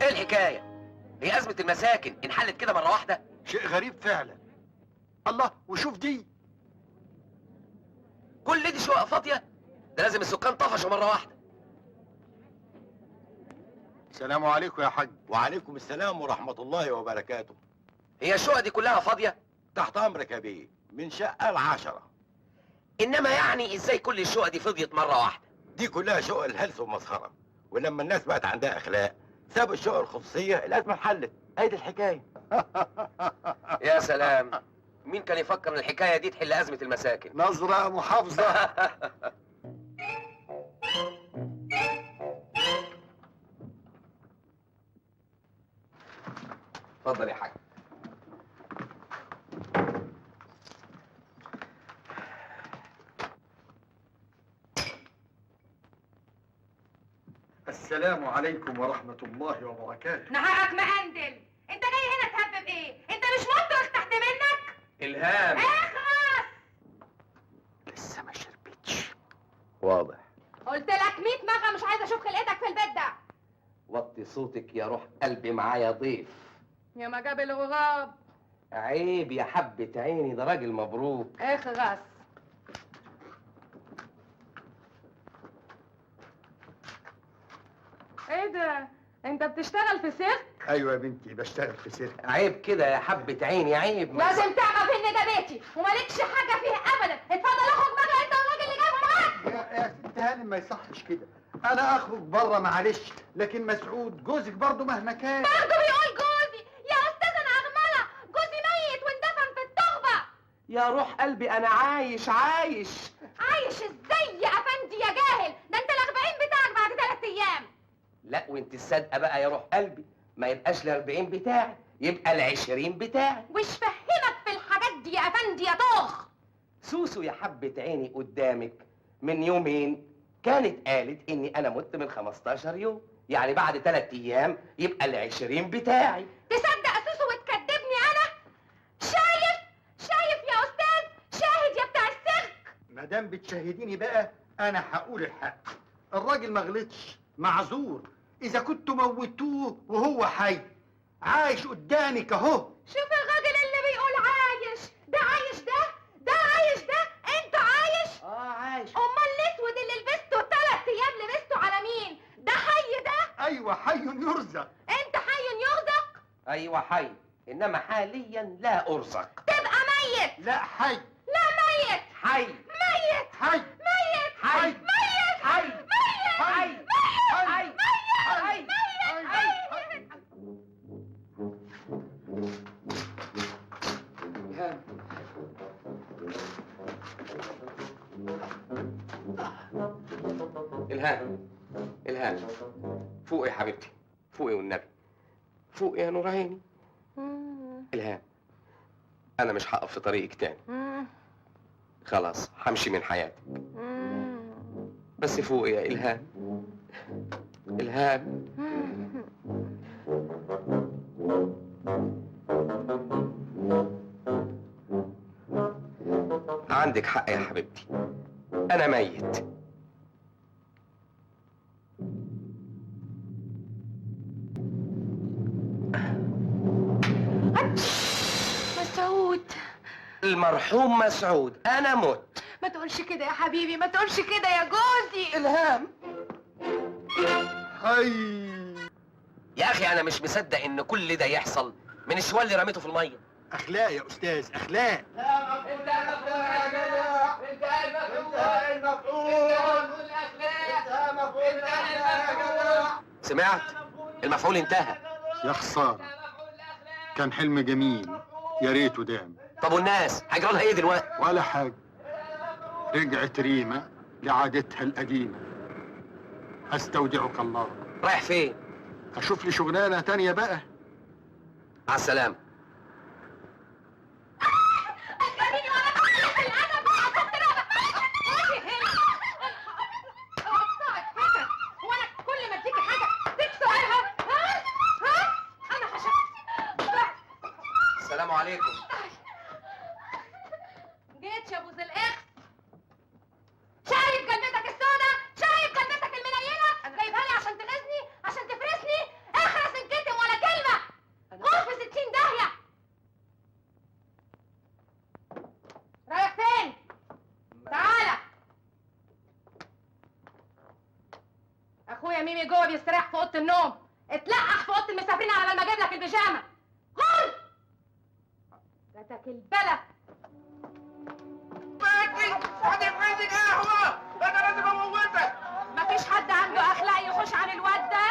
ايه الحكاية؟ هي أزمة المساكن انحلت كده مرة واحدة؟ شيء غريب فعلا. الله، وشوف دي. كل دي شقق فاضية؟ ده لازم السكان طفشوا مرة واحدة. السلام عليكم يا حاج. وعليكم السلام ورحمة الله وبركاته. هي الشقق دي كلها فاضية؟ تحت أمرك يا بيه، من شقة ل10. إنما يعني إزاي كل الشقق دي فضيت مرة واحدة؟ دي كلها شقق الهلس ومسخرة، ولما الناس بقت عندها أخلاق سابوا الشقق الخصوصية، الأزمة انحلت. هي دي الحكاية. يا سلام، مين كان يفكر إن الحكاية دي تحل أزمة المساكن؟ نظرة محافظة. اتفضل يا حاج. السلام عليكم ورحمة الله وبركاته. نهارك مهندل. انت جاي هنا تهبب ايه؟ انت مش مطرح تحت منك؟ إلهام. اخرس. لسه ما شربتش. واضح. قلت لك 100 مرة مش عايزة اشوف خلقتك في البيت ده. وطي صوتك يا روح قلبي، معايا ضيف. يا ما جاب الغراب. عيب يا حبة عيني، ده راجل مبروك. اخرس. ايه ده؟ انت بتشتغل في سيرك؟ ايوه يا بنتي بشتغل في سيرك. عيب كده يا حبة عيني، عيب. لازم تعرف ان ده بيتي ومالكش حاجة فيه ابدا. اتفضل اخرج بره انت والراجل اللي جايبه معاك. يا ست هانم ما يصحش كده. انا اخرج بره معلش، لكن مسعود جوزك برضه مهما كان. برضه بيقول جوزي؟ يا استاذ انا ارملة، جوزي ميت واندفن في التربة. يا روح قلبي انا عايش عايش. عايش ازاي يا افندي يا جاهل؟ ده انت الأربعين بتاعك بعد 3 ايام. لا وانت الصادقه بقى يا روح قلبي، ما يبقاش ال40 بتاعي، يبقى ال20 بتاعي. وش فهمك في الحاجات دي يا افندي يا طوخ؟ سوسو يا حبة عيني قدامك من يومين كانت قالت اني انا مت من 15 يوم، يعني بعد 3 ايام يبقى ال20 بتاعي. تصدق سوسو وتكدبني انا؟ شايف يا استاذ؟ شاهد يا بتاع السيرك. مادام بتشاهديني بقى انا هقول الحق. الراجل ما غلطش، معذور. اذا كنتوا موتوه وهو حي، عايش قدامك اهو. شوف الراجل اللي بيقول عايش ده، عايش ده عايش ده. انت عايش؟ عايش. امال الاسود اللي لبسته 3 ايام لبسته على مين؟ ده حي ده؟ ايوه حي يرزق. انت حي يرزق؟ ايوه حي، انما حاليا لا ارزق. تبقى ميت. لا حي. لا ميت. حي. ميت. حي. ميت. حي. ميت. حي. ميت. حي. ميت. حي. ميت. حي. ميت. إلهام إلهام فوقي يا حبيبتي، فوقي والنبي، فوقي يا نور عيني. إلهام أنا مش هقف في طريقك تاني، خلاص همشي من حياتك، بس فوقي يا إلهام. إلهام عندك حق يا حبيبتي، أنا ميت. مسعود، المرحوم مسعود أنا مت. ما تقولش كده يا حبيبي، ما تقولش كده يا جوزي. إلهام حي. يا أخي أنا مش مصدق إن كل ده يحصل من الشوال اللي رميته في المية. اخلاق يا استاذ، اخلاق. سمعت؟ المفعول انتهى. يا خساره، كان حلم جميل، يا ريته دام. طب والناس هيجرى لها ايه دلوقتي؟ ولا حاجه، رجعت ريما لعادتها القديمه. استودعك الله. رايح فين؟ اشوف لي شغلانه تانية بقى. مع السلامه. السلام عليكم. جيت يا ابو ذي الاخ. شايف جلدتك السوداء؟ شايف جلدتك المنيله؟ جايبها لي عشان تغيظني، عشان تفرسني؟ اخرس انكتم ولا كلمه. غور في 60 داهيه. رايح فين؟ تعالى. اخويا ميمي جوه بيستريح في اوضه النوم. اتلقح في اوضه المسافرين على ما اجيب لك البيجامه. غور. جاتك البلد. مفيش حد عنده اخلاق يخش عن الواد ده.